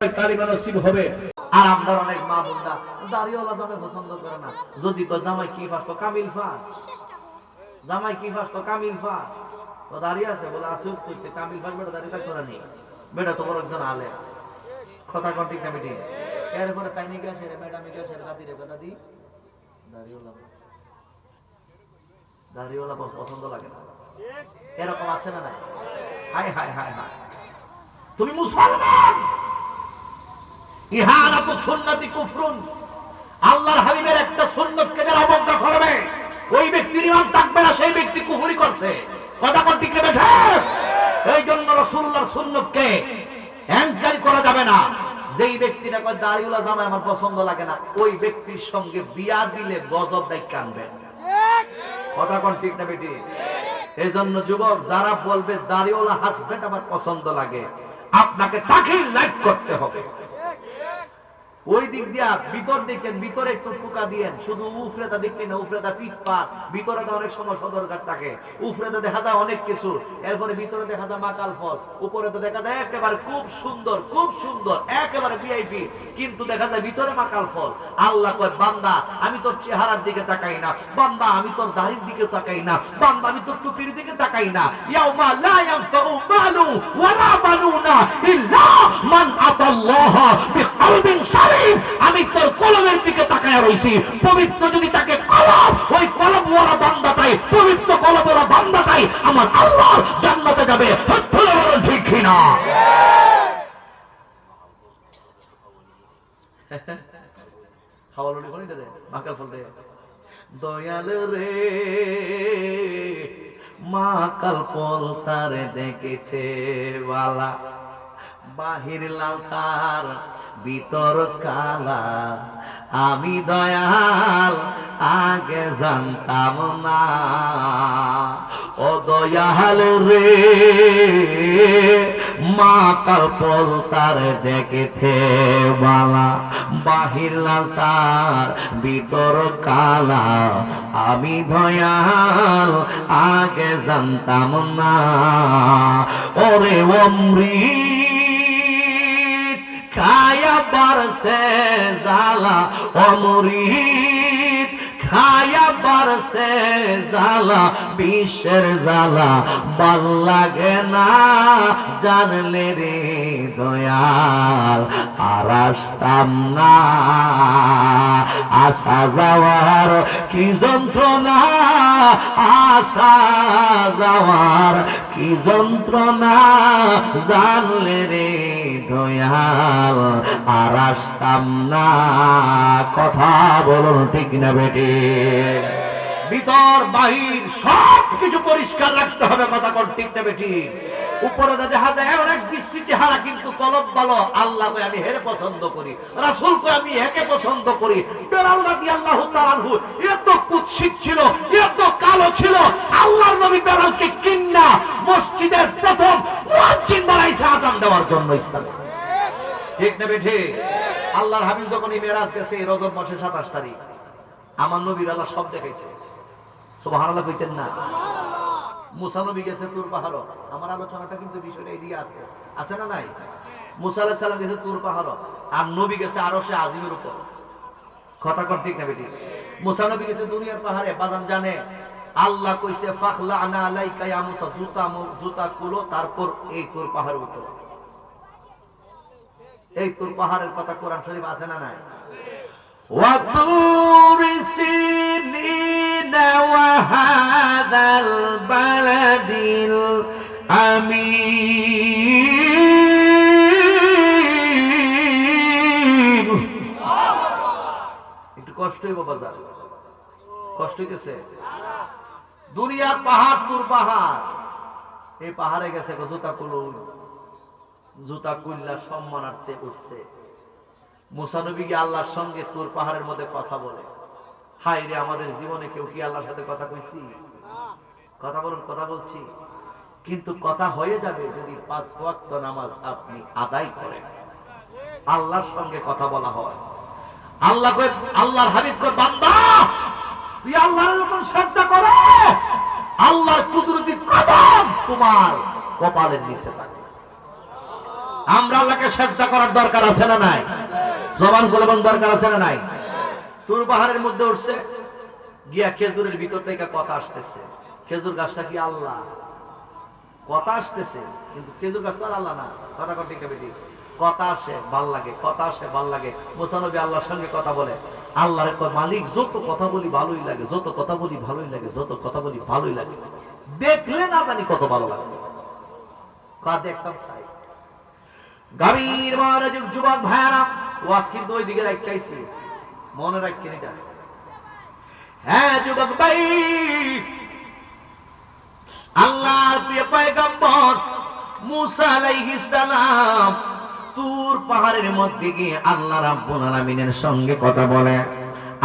কালিমা নসিব হবে। আর আমরা অনেক মা বোনরা দাড়িওয়ালা জামাই পছন্দ করে না। যদি কয় জামাই কি ফাঁস, কামিল ফাঁস, জামাই কি ফাঁস, কামিল ফাঁস। ও দাঁড়িয়ে আছে বলে আছে উত্তরতে কামিল ফাঁস, বেটা দাঁড়িয়ে করে নেই, বেটা তো বড় একজন আলে কথা কন ঠিক না বেটি। এরপরে তাই নিয়ে গেছে ম্যাডামে গেছে দাদি রে দাদি দাড়িওয়ালা, দাড়িওয়ালা পছন্দ লাগে না, এরকম আছে না নাই? হায় হায় হায় হায়, তুমি মুসলমান, ইহানাতু সুন্নতি কুফরুন, আল্লাহর হাবিবের একটা সুন্নতকে যারা অবজ্ঞা করবে ওই ব্যক্তির ঈমান থাকবে না, সেই ব্যক্তি কুফরি করছে। কথা কোন ঠিক না? এই জন্য রাসূলুল্লাহর সুন্নতকে এনকারি করা যাবে না। যেই ব্যক্তিটা কয় দাড়িওয়ালা জামাই আমার পছন্দ লাগে না, ওই ব্যক্তির সঙ্গে বিয়া দিলে গজব দায় কানবে। কথা কোন ঠিক না বেটি? এই জন্য যুবক যারা বলবে দাড়িওয়ালা হাজবেন্ড আমার পছন্দ লাগে, আপনাকে তাকেই লাইক করতে হবে। ওই দিক দিয়া ভিতর দেখেন, ভিতরে একটু টুকা দিয়েন, শুধু উফরেটা দেখবেন না, উফরেটা পিঠ পা, ভিতরে তো অনেক সময় সদরঘাট থাকে, উফরেটা দেখা যায় অনেক কিছু, এরপরে ভিতরে দেখা যায় মাকাল ফল, উপরে তো দেখা যায় একেবারে খুব সুন্দর, খুব সুন্দর, একেবারে ভিআইপি, কিন্তু দেখা যায় ভিতরে মাকাল ফল। আল্লাহ কয় বান্দা আমি তোর চেহারার দিকে তাকাই না, বান্দা আমি তোর দাড়ির দিকে তাকাই না, বান্দা আমি তোর টুপির দিকে তাকাই না। ইয়াউমা লা ইয়ানফাউ মালু ওয়ালা বানুনা ইল্লা মান আতাল্লাহ বিকলবিন সালিম। আমি তোর কলমের দিকে তাকায় রইছি, পবিত্র যদি তাকে কলম, ওই কলমওয়ালা বান্দাটাই, পবিত্র কলমওয়ালা বান্দাটাই আমার আল্লাহর জান্নাতে যাবে। ঠিক কিনা? খাওয়ালো কোন রে মাকাল ফল রে দয়াল রে, মাকাল ফল তারে দেখিতে বালা, বাহির লাল তার ভিতর কালা, আমি দয়াল আগে জানতাম না। ও দয়াল রে, মাকাল ফল তার দেখিতে বালা, বাহির লাল তার ভিতর কালা, আমি দয়াল আগে জানতাম না। ওরে অমৃত খায়া বারসে জালা, অমৃত খায়া বারসে জালা, বিষের জালা ভাল লাগে না জানলে রে দয়াল আর আসতাম না। আসা যাওয়ার কি যন্ত্রণা, আসা যাওয়ার কি যন্ত্রণা জানলে রে দয়াল আর আসতাম না। কথা বলুন ঠিক না বেটি? ভিতর বাহির সব কিছু পরিষ্কার রাখতে হবে। কথা কোন ঠিক না বেটি? উপরে দেখা যায় এমন এক বৃষ্টিতে হারা, কিন্তু কলব ভালো। আল্লাহ কই আমি হেরে পছন্দ করি, রাসূল কই আমি একে পছন্দ করি। বেলাল রাদিয়াল্লাহু তাআলা আনহু এত কুৎসিত ছিল, এত কালো ছিল, আল্লাহর নবী বেলালকে কিন্না মসজিদের প্রথম মুয়াজ্জিন বানাইছে আযান দেওয়ার জন্য। ইসলাম ঠিক না বেঠে? আল্লাহর হাবিব যখন মেরাজ গেছে রজব মাসের 27 তারিখ, আমার নবীর আল্লাহ সব দেখাইছে। সুবহানাল্লাহ কইতেন না? মুসা নবী গেছে তুর পাহাড়, আমার আলোচনাটা কিন্তু বিষয়টা এদিকে আছে, আছে না নাই? মুসা আলাইহিস সালাম গেছে তুর পাহাড়, আর নবী গেছে আরশে আজিমের উপর। কথা কোন ঠিক না বেটি? মুসা নবী গেছে দুনিয়ার পাহাড়ে, বাজান জানে আল্লাহ কইছে ফাখলানা আলাইকা ইয়া মুসা, জুতা খুলো, তারপর এই তুর পাহাড়ের উপর। এই তুর পাহাড়ের কথা কোরআন শরীফ আছে না নাই? وَطُورِ سِينِينَ وَهَذَا الْبَلَدِ الْأَمِينِ। একটু কষ্ট হইব বাজার, কষ্ট হইতেছে। দুনিয়ার পাহাড় তুর পাহাড়, এই পাহাড়ে গেছে জুতা খুলো, জুতা খুললা সম্মানার্থে উঠছে। মুসা নবী কি আল্লাহর সঙ্গে তুর পাহাড়ের মধ্যে কথা বলে? হায় রে, আমাদের জীবনে কেউ কি আল্লাহর সাথে কথা কইছি? কথা বলুন, কথা বলছি। কিন্তু কথা হয়ে যাবে যদি 5 ওয়াক্ত নামাজ আপনি আদায় করেন, আল্লাহর সঙ্গে কথা বলা হয়। আল্লাহ কই, আল্লাহর হাবিব কই বান্দা তুই আল্লাহর যখন সাজদা করো, আল্লাহর কুদরতি কদম তোমার কপালের নিচে থাকে। আমরা আল্লাহকে সেজদা করার দরকার আছে না নাই? জবান খোলাবার দরকার আছে না নাই? তুর পাহাড়ের মধ্যে উঠছে, গিয়া খেজুরের ভিতর থেকে কথা আসতেছে। খেজুর গাছটা কি আল্লাহ? কথা আসতেছে, কিন্তু খেজুর গাছ তো আর আল্লাহ না। কথা কথা ঠিক বেটি, কথা আসে ভাল লাগে, কথা আসে ভাল লাগে। মুসা নবী আল্লাহর সঙ্গে কথা বলে, আল্লাহর মালিক যত কথা বলি ভালোই লাগে, যত কথা বলি ভালোই লাগে, যত কথা বলি ভালোই লাগে। দেখলে না জানি কত ভালো লাগে। দেখতাম চাই গাভীর মনোযোগ যুবক ভাইয়ারা, ওয়াজ কিন্তু ওই দিকে রাখতেছি, মনে রাখছেন এটা? হ্যাঁ যুবক ভাই, আল্লাহর প্রিয় পয়গম্বর মুসা আলাইহিস সালাম তুর পাহাড়ের মধ্যে গিয়ে আল্লাহ রাব্বুল আলামিনের সঙ্গে কথা বলে।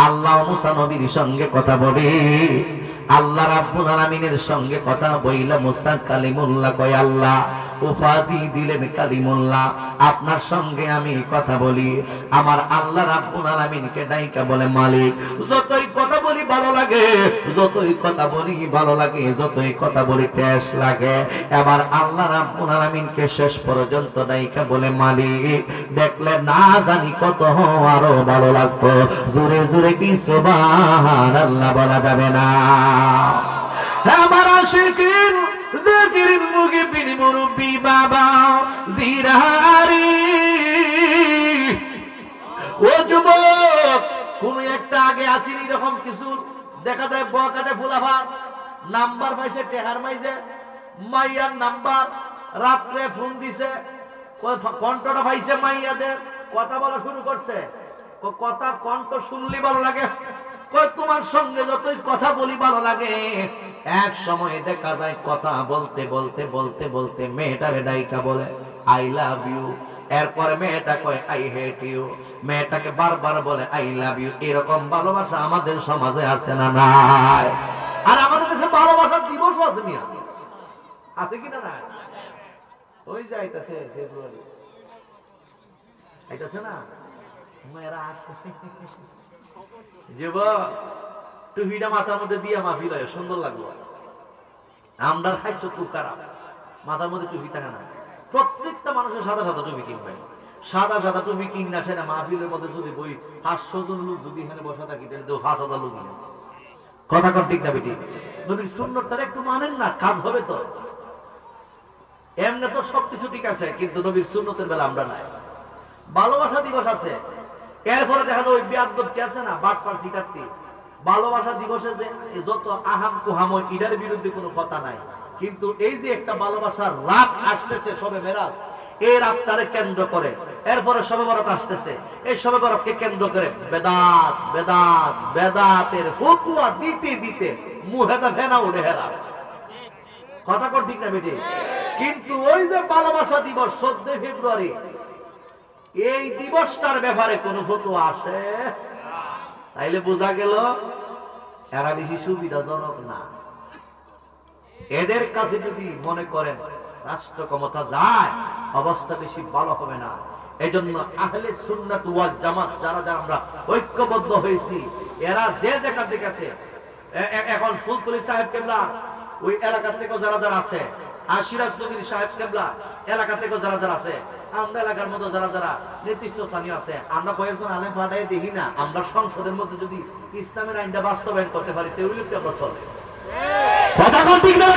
আল্লাহ মুসা নবীর সঙ্গে কথা বলে, আল্লাহ রাব্বুল আলামিনের সঙ্গে কথা বইলা মুসা কালিমুল্লাহ কয়, আল্লাহ উপাধি দিলেন কালিমুল্লাহ, আপনার সঙ্গে আমি কথা বলি। আমার আল্লাহ রাব্বুল আলামিনকে ডাইকা বলে, মালিক যতই কথা বলি ভালো লাগে, যতই কথা বলি ভালো লাগে, যতই কথা বলি টেস লাগে। এবার আল্লাহ রাব্বুল আলামিনকে শেষ পর্যন্ত ডাইকা বলে, মালিক দেখলে না জানি কত আরো ভালো লাগতো। জোরে জোরে কি সুবহানাল্লাহ বলা যাবে না? আমার আশিকিন জাকিরিন মুগিবিন মুরব্বি বাবা জিরারি, ও যুবক কোন একটা আগে আসেনি এরকম কিছু দেখা যায়, বকাটে ফুলাফা নাম্বার পাইছে টেহার মাইছে, মাইয়ার নাম্বার রাত্রে ফোন দিছে, কণ্ঠটা পাইছে মাইয়াদের, কথা বলা শুরু করছে। কথা কণ্ঠ শুনলি ভালো লাগে, তোমার সঙ্গে যতই কথা বলি ভালো লাগে। এক সময় দেখা যায় কথা বলতে বলতে বলতে বলতে মেয়েটারে ডাইকা বলে আই লাভ ইউ, এরপরে মেয়েটা কয় আই হেট ইউ, মেয়েটাকে বারবার বলে আই লাভ ইউ। এরকম ভালোবাসা আমাদের সমাজে আছে না নাই? আর আমাদের দেশে ভালোবাসার দিবস আছে মিয়া, আছে কিনা না? ওই যাইতেছে ফেব্রুয়ারি, আইতাছে না, মেয়েরা আসে। যুবক টুপিটা মাথার মধ্যে দিয়া মাহফিল হয়, সুন্দর লাগলো। আমরা খাইছো খুব খারাপ, মাথার মধ্যে টুপি থাকে না। প্রত্যেকটা মানুষের সাদা সাদা টুপি কিনবে, সাদা সাদা টুপি কিনা সেটা মাহফিলের মধ্যে যদি বই 500 জন লোক যদি এখানে বসা থাকি তাহলে তো 5000 লোক। কথা কর ঠিক না বেটি? নবীর সুন্নতটা একটু মানেন না, কাজ হবে তো। এমনি তো সবকিছু ঠিক আছে, কিন্তু নবীর সুন্নতের বেলা আমরা নাই। ভালোবাসা দিবস আছে, এরপরে দেখা যায় ওই বেয়াদব কে আছে না, বাটপার সিটারটি। ভালোবাসা দিবসে যে যত আহাম কুহাম ইডার বিরুদ্ধে কোনো কথা নাই, কিন্তু এই যে একটা ভালোবাসার রাত আসতেছে সবে মেরাজ, এই রাতটারে কেন্দ্র করে এরপরে সবে বরাত আসতেছে, এই সবে বরাতকে কেন্দ্র করে বেদাত বেদাত বেদাতের ফতুয়া দিতে দিতে মুহেদা ফেনা উঠে হেরা। কথা কর ঠিক না বেটি? কিন্তু ওই যে ভালোবাসা দিবস 14 ফেব্রুয়ারি, এই দিবসটার ব্যাপারে কোন ফতোয়া আসে? তাইলে বোঝা গেল এরা বেশি সুবিধাজনক না। এদের কাছে যদি মনে করেন রাষ্ট্র ক্ষমতা যায়, অবস্থা বেশি ভালো হবে না। এই জন্য আহলে সুন্নাত ওয়াল জামাত যারা যারা আমরা ঐক্যবদ্ধ হয়েছি, এরা যে দেখা দেখেছে, এখন ফুলতলি সাহেব কেবলা ওই এলাকা থেকে যারা যারা আছে, আর সিরাজ নগরী সাহেব কেবলা এলাকা থেকে যারা যারা আছে, আমরা এলাকার মধ্যে যারা যারা নেতৃত্ব স্থানীয় আছে, আমরা কয়েকজন আলেম ফাটাই দেখি না, আমরা সংসদের মধ্যে যদি ইসলামের আইনটা বাস্তবায়ন করতে পারি তাহলে কি আমরা চলে? কথা কোন ঠিক না?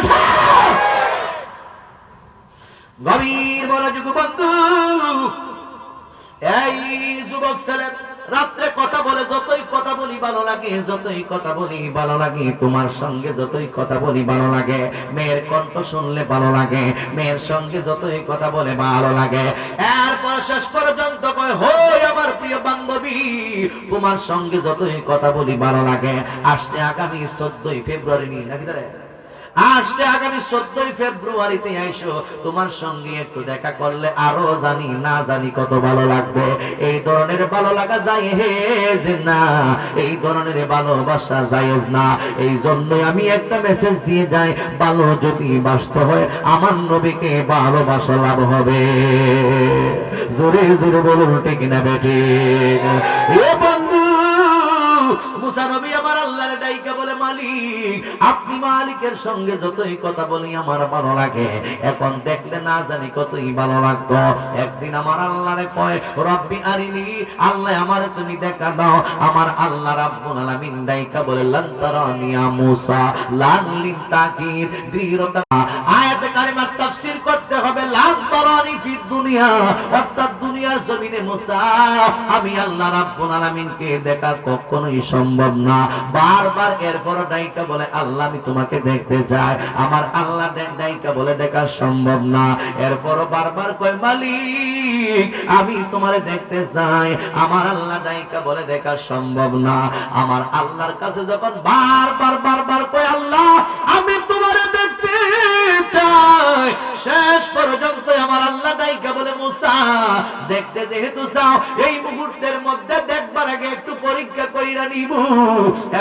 গভীর মনোযোগ বন্ধু, এই যুবক ছেলে রাত্রে কথা বলে, যতই কথা বলি ভালো লাগে, যতই কথা বলি ভালো লাগে, তোমার সঙ্গে যতই কথা বলি ভালো লাগে, মেয়ের কণ্ঠ শুনলে ভালো লাগে, মেয়ের সঙ্গে যতই কথা বলে ভালো লাগে। এরপর শেষ পর্যন্ত কয় হই আমার প্রিয় বান্ধবী, তোমার সঙ্গে যতই কথা বলি ভালো লাগে, আসতে আগামী 14 ফেব্রুয়ারি নাকি ধরে আসতে আগামী 14 ফেব্রুয়ারিতে আইসো, তোমার সঙ্গে একটু দেখা করলে আরো জানি না জানি কত ভালো লাগবে। এই ধরনের ভালো লাগা জায়েজ না, এই ধরনের ভালোবাসা জায়েজ না। এই জন্যই আমি একটা মেসেজ দিয়ে যাই, ভালো যদি বাসতে হয় আমার নবীকে ভালোবাসা লাভ হবে। জোরে জোরে বলুন ঠিক না বেঠিক? এ বন্ধু মুসা নবী আমার আল্লাহর ডাইকা বলে, মালিক আপনি মালিকের সঙ্গে যতই কথা বলি আমার ভালো লাগে, এখন দেখলে না জানি কতই ভালো লাগতো। একদিন আমার আল্লাহরে কয়, রব্বি আরিনি, আল্লাহ আমারে তুমি দেখা দাও। আমার আল্লাহ রাব্বুল আলামিন ডাইকা বলে, লান তারানি ইয়া মুসা, লান লিতাকিদ, দৃঢ়তা। আয়াতে কারিমার তাফসীর করতে হবে, লান তারানি ফিদ দুনিয়া, অর্থাৎ দুনিয়ার জমিনে মুসা আমি আল্লাহ রাব্বুল আলামিনকে দেখা কখনোই সম্ভব না। বারবার এরপর ডাইকা বলে, আল্লাহ আমি তোমাকে দেখতে চাই। আমার আল্লাহ ডাইকা বলে, দেখা সম্ভব না। এরপর বারবার কয়, মালিক আমি তোমারে দেখতে চাই। আমার আল্লাহ ডাইকা বলে, দেখা সম্ভব না। আমার আল্লাহর কাছে যখন বারবার কয়, আল্লাহ আমি তোমারে দেখতে চাই, শেষ পর্যন্ত আমার আল্লাহ ডাইকা বলে, মুসা দেখতে যেহেতু চাও, এই মুহূর্তের মধ্যে দেখবার আগে একটু পরীক্ষা কইরা নিব।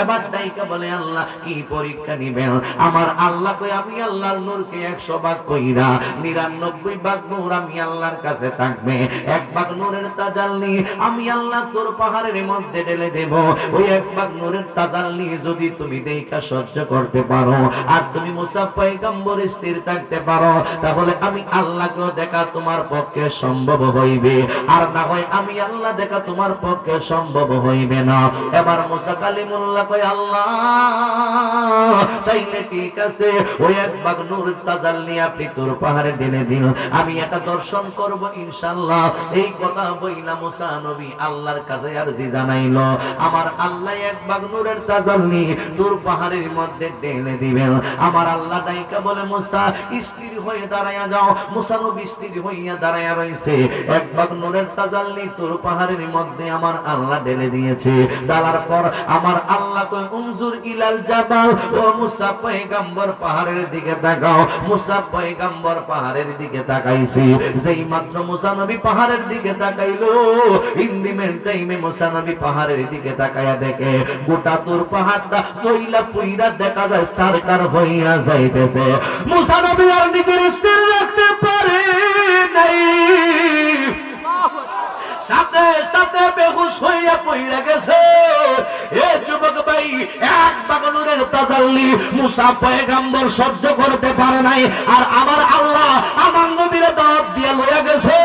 এবার ডাইকা বলে, আল্লাহ কি পরীক্ষা নিবেন? আমার আল্লাহ কই, আমি আল্লাহর নূরকে 100 ভাগ কইরা 99 ভাগ নূর আমি আল্লাহর কাছে থাকবে। 1 ভাগ নূরের তাজাল্লি আমি আল্লাহ তোর পাহাড়ের মধ্যে ঢেলে দেব। ওই 1 ভাগ নূরের তাজাল্লি যদি তুমি দেখা সহ্য করতে পারো, আর তুমি মুসা পয়গম্বর স্থির থাকতে পারো, তাহলে আমি আল্লাহকেও দেখা তোমার পক্ষে সম্ভব হইবে, আর না হয় আমি আল্লাহ দেখা তোমার পক্ষে সম্ভব হইবে না। এবার মুসা কালিমুল্লাহ কয়, আল্লাহ তাইলে ঠিক আছে, ওই 1 ভাগ নূর তাজাল্লি আপনি তোর পাহাড়ে ঢেলে দিন, আমি এটা দর্শন করব ইনশাআল্লাহ। এই কথা বইলা মুসা নবী আল্লাহর কাছে আরজি জানাইলো, আমার আল্লাহ 1 ভাগ নূরের তাজাল্লি তোর পাহাড়ের মধ্যে ঢেলে দিবেন। আমার আল্লাহ ডাইকা বলে, মুসা স্থির হয়ে দাঁড়ায়া যাও। মুসা নবী স্থির হইয়া দাঁড়ায়া রইছে। 1 ভাগ নূরের তাজাল্লি তোর পাহাড়ের মধ্যে আমার আল্লাহ ঢেলে দিয়েছে। ডালার পর আমার আল্লাহ কয়, উনজুর ইলাল জাবাল, ও মুসা পয়গম্বর পাহাড়ের দিকে তাকাও। মুসা পয়গম্বর পাহাড়ের দিকে তাকাইছে। যেই মাত্র মুসা নবী পাহাড়ের দিকে তাকাইলো, ইন্দিমের টাইমে মুসা নবী পাহাড়ের দিকে তাকায়া দেখে গোটা তোর পাহাড়টা ফইলা পুইরা দেখা যায় সরকার হইয়া যাইতেছে। মুসা নবী আর নিজের স্থির রাখতে পারে নাই, সাথে সাথে বেহুশ হইয়া পইরা গেছে। এ যুবক ভাই, 1 ভাগ নূরের তাজাল্লি মুসা পয়গম্বর সহ্য করতে পারে নাই, আর আমার আল্লাহ আমার নবীর দাওয়াত দিয়া লইয়া গেছে।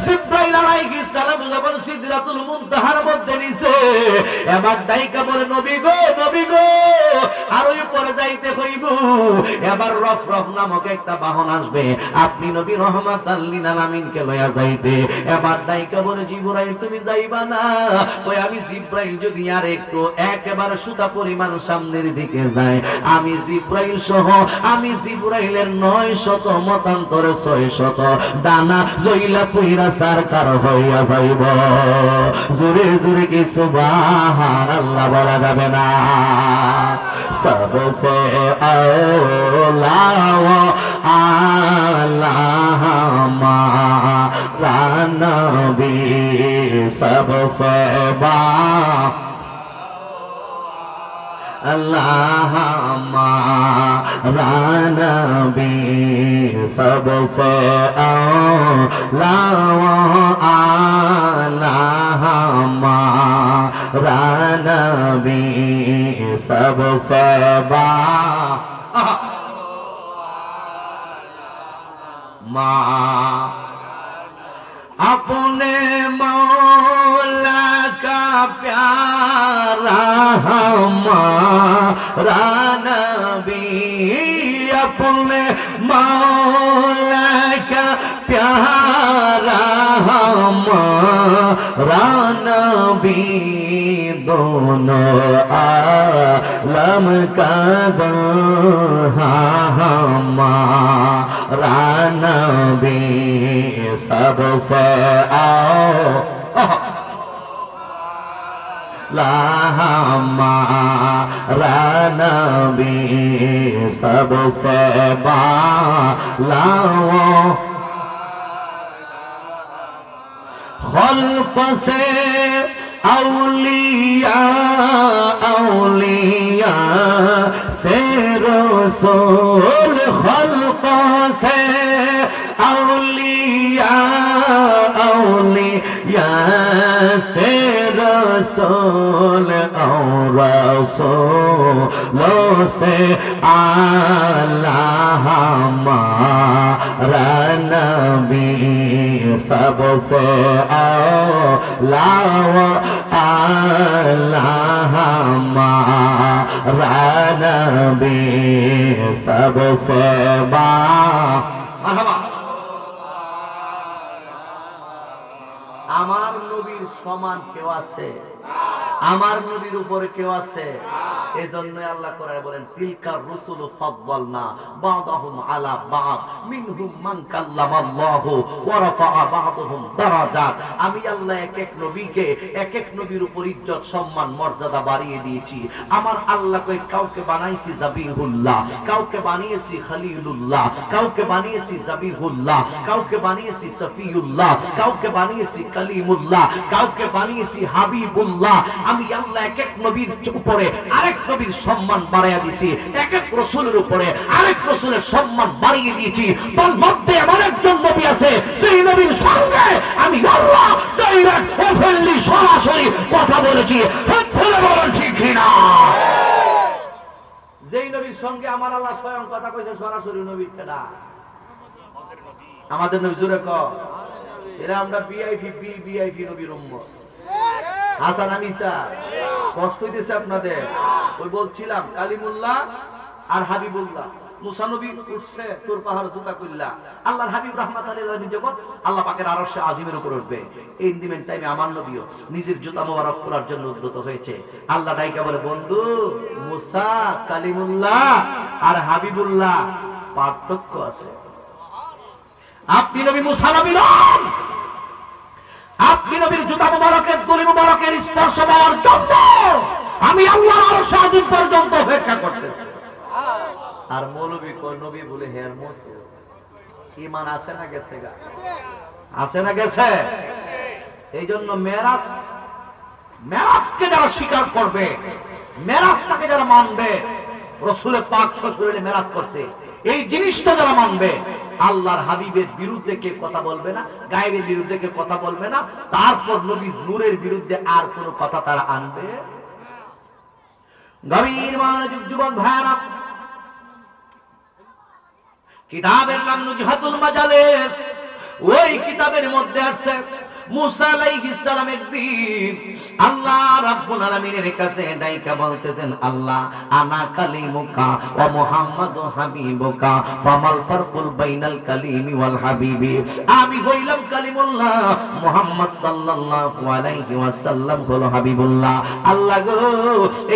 জিবরাইল আলাইহিস সালাম যখন সিদরাতুল মুনতাহার মধ্যে নিছে, এবার ডাইকা বলে, নবী গো, নবী গো, আর ওই উপরে যাইতে হইব। এবার রফ নামক একটা বাহন আসবে, আপনি নবী রহমাতাল লিল আলামিনকে লইয়া যাইতে। এবার ডাইকা বলে, জিবরাইল তুমি যাইবা না? কই, আমি জিবরাইল যদি আর একটু একেবারে সুতা পরিমাণ সামনের দিকে যায়, আমি জিবরাইল সহ আমি জিবরাইলের 900 মতান্তরে 600 ডানা জইলা পুইরা সরকার হইয়া যাইব। জোরে জোরে কি সুবহানাল্লাহ বলা যাবে না? सबसे औला आला हमारा नबी सबसे बा अल्लाह हमारा नबी सबसे औला आला हमारा नबी सबसे बा अपने मौला का प्यारा हमारा नबी, अपने मौला का प्यारा हमारा नबी, दोनों आलम का हमारा नबी सबसे हमारा नबी सबसे बालाओ खल्क़ से औलिया औलिया से रसूल, खल्क़ से औलिया औलिया से रसूल और रसूलों से आला हमारा नबी सबसे आला आला हमारा नबी सबसे बा আমার নবীর সমান কেউ আছে? আমার নবীর উপরে কেউ আছে? এজন্য আল্লাহ কোরআনে বলেন তিলকার রুসুল ফাদদালনা বা'দাহুম আলা বা'দ মিনহুম মান কাল্লামাল্লাহু ওয়া রাফা'a বা'দাহুম দারাজাত। আমি আল্লাহ এক এক নবীকে এক এক নবীর উপর ইজ্জত সম্মান মর্যাদা বাড়িয়ে দিয়েছি। আমার আল্লাহ কই কাউকে বানাইছি জাবিহুল্লাহ, কাউকে বানিয়েছি খলিলুল্লাহ, কাউকে বানিয়েছি জাবিহুল্লাহ, কাউকে বানিয়েছি সফিউল্লাহ, কাউকে বানিয়েছি কালিমুল্লাহ, কাউকে বানিয়েছি হাবিবুল্লাহ। আমি আল্লাহ এক এক নবীর উপরে আরেক নবীর সম্মান বাড়িয়ে দিয়েছি, এক এক রাসূলের উপরে আরেক রাসূলের সম্মান বাড়িয়ে দিয়েছি। তার মধ্যে এমন একজন নবী আছে সেই নবীর সঙ্গে আমি আল্লাহ ডাইরেক্ট ওপেনলি সরাসরি কথা বলেছি। তাহলে বলেন ঠিক কিনা? যেই নবীর সঙ্গে আমার আল্লাহ স্বয়ং কথা কইছে সরাসরি নবীর কেডা? আমাদের নবী। জোরে কও। এরা আমরা ভিআইপি নবীর উম্মত। হাসান আমিসা কষ্ট হইতেছে আপনাদের? ওই বলছিলাম কালিমুল্লাহ আর হাবিবুল্লাহ। মুসা নবী উঠছে তোর পাহাড় জুতা কইলা, আল্লাহর হাবিব রাহমাতুল লিল আলামিন যখন আল্লাহ পাকের আরশে আজিমের উপর উঠবে, এই ইন্দিমেন্ট টাইমে আমার নবীও নিজের জুতা মোবারক খোলার জন্য উদ্যত হয়েছে। আল্লাহ ডাইকা বলে বন্ধু মুসা কালিমুল্লাহ আর হাবিবুল্লাহ পার্থক্য আছে। আপনি নবী মুসা নবী নন। আপনি নবীর জুতা মুবারকের দুলি মুবারকের স্পর্শ পাওয়ার জন্য আমি আল্লাহর আরশ আজিম পর্যন্ত অপেক্ষা করতেছি। আর মৌলবী কই নবী বলে হের মতো ঈমান আছে না গেছে? গা আছে না গেছে? এই জন্য মেরাজকে যারা স্বীকার করবে, মেরাজটাকে যারা মানবে, রাসূলের পাক শ্বশুরে মেরাজ করছে এই জিনিসটা যারা মানবে, আল্লাহর হাবিবের বিরুদ্ধে কে কথা বলবে না, গায়েবের বিরুদ্ধে কে কথা বলবে না, তারপর নবী নূরের বিরুদ্ধে আর কোনো কথা তারা আনবে। গভীর মনোযোগ যুবক ভাইরা, কিতাবের নাম নুজহাতুল মাজালিস। ওই কিতাবের মধ্যে আছে মুসা আলাইহিস সালাম একদিন আল্লাহ রাব্বুল আলামিনের কাছে ডাইকা বলতেছেন, আল্লাহ আনা কালিমুকা ওয়া মুহাম্মাদু হাবিবুকা ফামাল ফারকুল বাইনাল কালিমি ওয়াল হাবিবি। আমি হইলাম কালিমুল্লাহ, মুহাম্মদ সাল্লাল্লাহু আলাইহি ওয়াসাল্লাম হলো হাবিবুল্লাহ। আল্লাহ গো,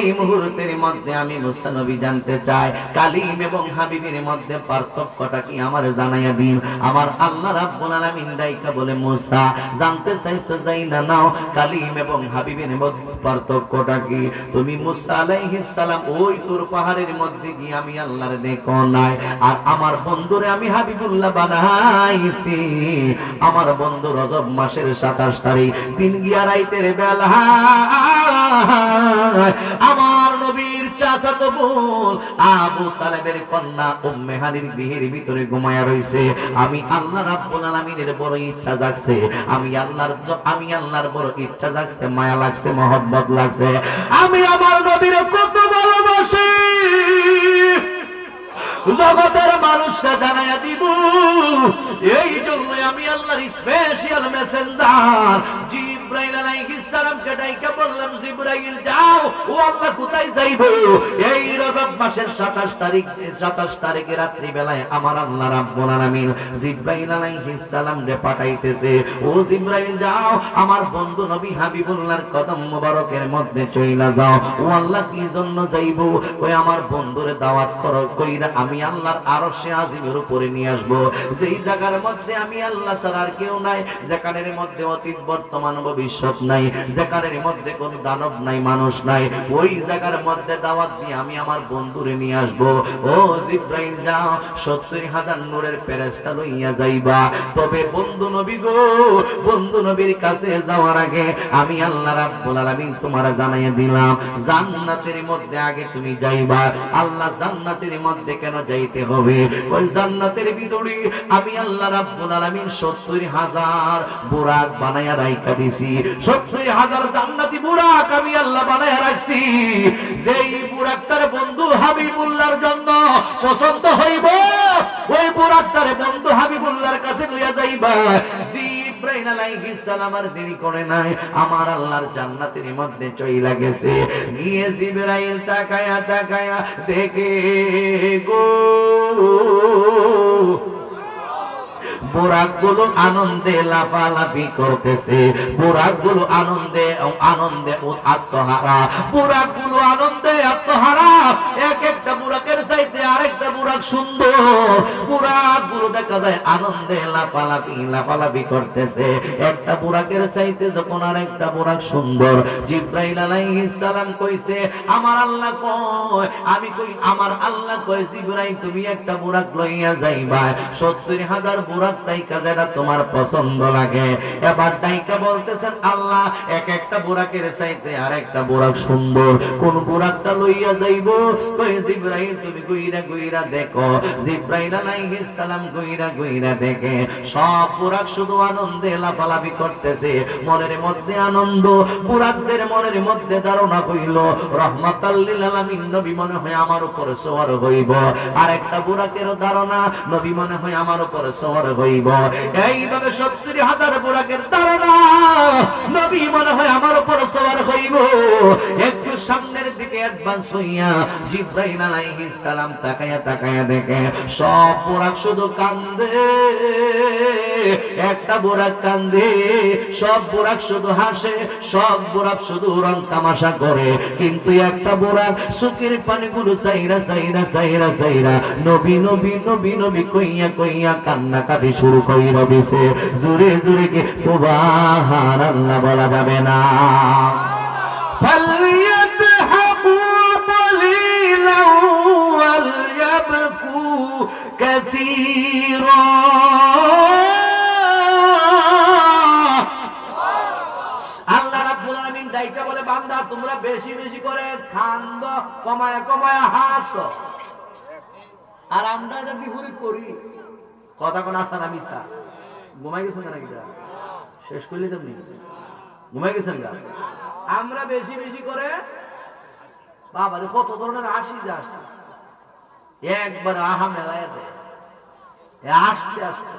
এই মুহূর্তের মধ্যে আমি মুসা নবী জানতে চাই কালিম এবং হাবিবের মধ্যে পার্থক্যটা কি আমারে জানাইয়া দিন। আমার আল্লাহ রাব্বুল আলামিন ডাইকা বলে, মুসা জানতে চাইছো যাই না নাও কালিম এবং হাবিবের মধ্যে পার্থক্যটা কি? তুমি মুসা আলাইহিস সালাম ওই তোর পাহাড়ের মধ্যে গিয়ে আমি আল্লাহর দেখো নাই, আর আমার বন্ধুরে আমি হাবিবুল্লাহ বানাইছি। আমার বন্ধু রজব মাসের 27 তারিখ দিন গিয়া রাইতের বেলা আমার নবীর চাচাতো বোন আবু তালেবের কন্যা উম্মে হানির গৃহের ভিতরে ঘুমায়া রইছে। আমি আল্লাহ রাব্বুল আলামিনের বড় ইচ্ছা জাগছে, আমি আল্লাহর বড় ইচ্ছা জাগছে, মায়া লাগছে, মহব্বত লাগছে। আমি আমার নবীর কত ভালোবাসি জগতের মানুষরা জানাইয়া দিব। এই জন্য আমি আল্লাহর স্পেশাল মেসেঞ্জার জিবরাইল আলাইহিস সালামকে ডাইকা বললাম, জিবরাইল যাও, ও আল্লাহ কোথায় যাইবো? এই রজব মাসের 27 তারিখে রাত্রি বেলায় আমার আল্লাহ রাব্বুল আলামিন জিবরাইল আলাইহিস সালাম রে পাঠাইতেছে, ও জিবরাইল যাও, আমার বন্ধু নবী হাবিবুল্লাহর কদম মোবারকের মধ্যে চইলা যাও। ও আল্লাহ কি জন্য যাইবো? ওই আমার বন্ধুরে দাওয়াত করো, কইরা আমি আল্লাহর আরশে আজিমের উপরে নিয়ে আসবো, যেই জায়গার মধ্যে আমি আল্লাহ ছাড়া আর কেউ নাই, যেখানের মধ্যে অতীত বর্তমান ভবিষ্যৎ নাই, যেখানের মধ্যে কোনো দানব নাই, মানুষ নাই, ওই জায়গার মধ্যে দাওয়াত দিয়ে আমি আমার বন্ধুরে নিয়ে আসবো। ও জিব্রাইল যাও 70,000 নূরের ফেরেশতা লইয়া যাইবা। তবে বন্ধু নবী গো, বন্ধু নবীর কাছে যাওয়ার আগে আমি আল্লাহ রাব্বুল আলামিন তোমার জানাইয়া দিলাম, জান্নাতের মধ্যে আগে তুমি যাইবা। আল্লাহ জান্নাতের মধ্যে কেন যাইতে হবে? ওই জান্নাতের ভিতরে আমি আল্লাহ রাব্বুল আলামিন 70,000 বুরাক বানায়া রাইখা দিছি। 70,000 জান্নাতি বুরাক আমি আল্লাহ বানায়া রাখছি। যেই বুরাকটার বন্ধু হাবিবুল্লাহর জন্য পছন্দ হইব, ওই বুরাকটার বন্ধু হাবিবুল্লাহর কাছে লইয়া যাইবা। জিব্রাইল আলাইহিস সালাম আর দেরি করে নাই, আমার আল্লাহর জান্নাতের মধ্যে চইলা গেছে। নিয়ে জিব্রাইল তাকায়া তাকায়া দেখে গো বুরাকগুলো আনন্দে লাফালাফি করতেছে, বুরাকগুলো আনন্দে আনন্দে আত্মহারা, বুরাকগুলো আনন্দে আত্মহারা। এক একটা বুরাকের চাইতে আরেকটা বুরাক সুন্দর। বুরাকগুলো দেখা যায় আনন্দে লাফালাফি লাফালাফি করতেছে। একটা বুরাকের চাইতে যখন আরেকটা বুরাক সুন্দর, জিব্রাইল আলাইহিস সালাম কইছে আমার আল্লাহ কয়, আমি কই আমার আল্লাহ কয় জিব্রাইল তুমি একটা বুরাক লইয়া যাইবা। 70,000 বুরাক তাইকা যেটা তোমার পছন্দ লাগে। এবার তাইকা বলতেছেন আল্লাহ এক একটা বুরাকের চাইতে আরেকটা বুরাক সুন্দর, কোন বুরাকটা লইয়া যাইবো? কই জিব্রাইল তুমি কইরা কইরা দেখো। জিব্রাইল আলাইহিস সালাম কইরা কইরা দেখে সব বুরাক শুধু আনন্দে লাফালাফি করতেছে, মনের মধ্যে আনন্দ। বুরাকদের মনের মধ্যে ধারণা হইল রহমাতাল লিল আলামিন নবী মনে হয় আমার উপরে সওয়ার হইব। আরেকটা বুরাকেরও ধারণা নবী মনে হয় আমার উপরে সওয়ার হইব। এইভাবে 70,000 বুরাকের ধারণা নবী মনে হয় আমার উপরে সওয়ার হইব। একটু সামনের দিকে অ্যাডভান্স হইয়া জিব্রাইল আলাইহিস সালাম তাকায়া তাকায়া দেখে সব বুরাক শুধু কান্দে, একটা বুরাক কান্দে, সব বুরাক শুধু হাসে, সব বুরাক শুধু রং তামাশা করে। কিন্তু একটা বুরাক চোখের পানিগুলো চাইরা চাইরা চাইরা চাইরা নবী নবী নবী নবী কইয়া কইয়া কান্নাকাটি শুরু কইরা দিছে। জোরে জোরে কি সুবহানাল্লাহ বলা যাবে না? ফালইয়াদহাকু কলিলা ওয়ালইয়াবকু কাসীরা। আল্লাহ রাব্বুল আলামিন ডাইকা বলে বান্দা তোমরা বেশি বেশি করে খান্দ, কমায়া কমায়া হাসো। আর আমরা এটা বিপরীত করি। কথা কোন আসা না মিছা? ঘুমাই গেছেন নাকি? শেষ করলি তুমি ঘুমাই গেছেন গা? আমরা বেশি বেশি করে বাবারে কত ধরনের হাসি যে আসে, একবার আহা মেলায় দেয় আসতে আসতে।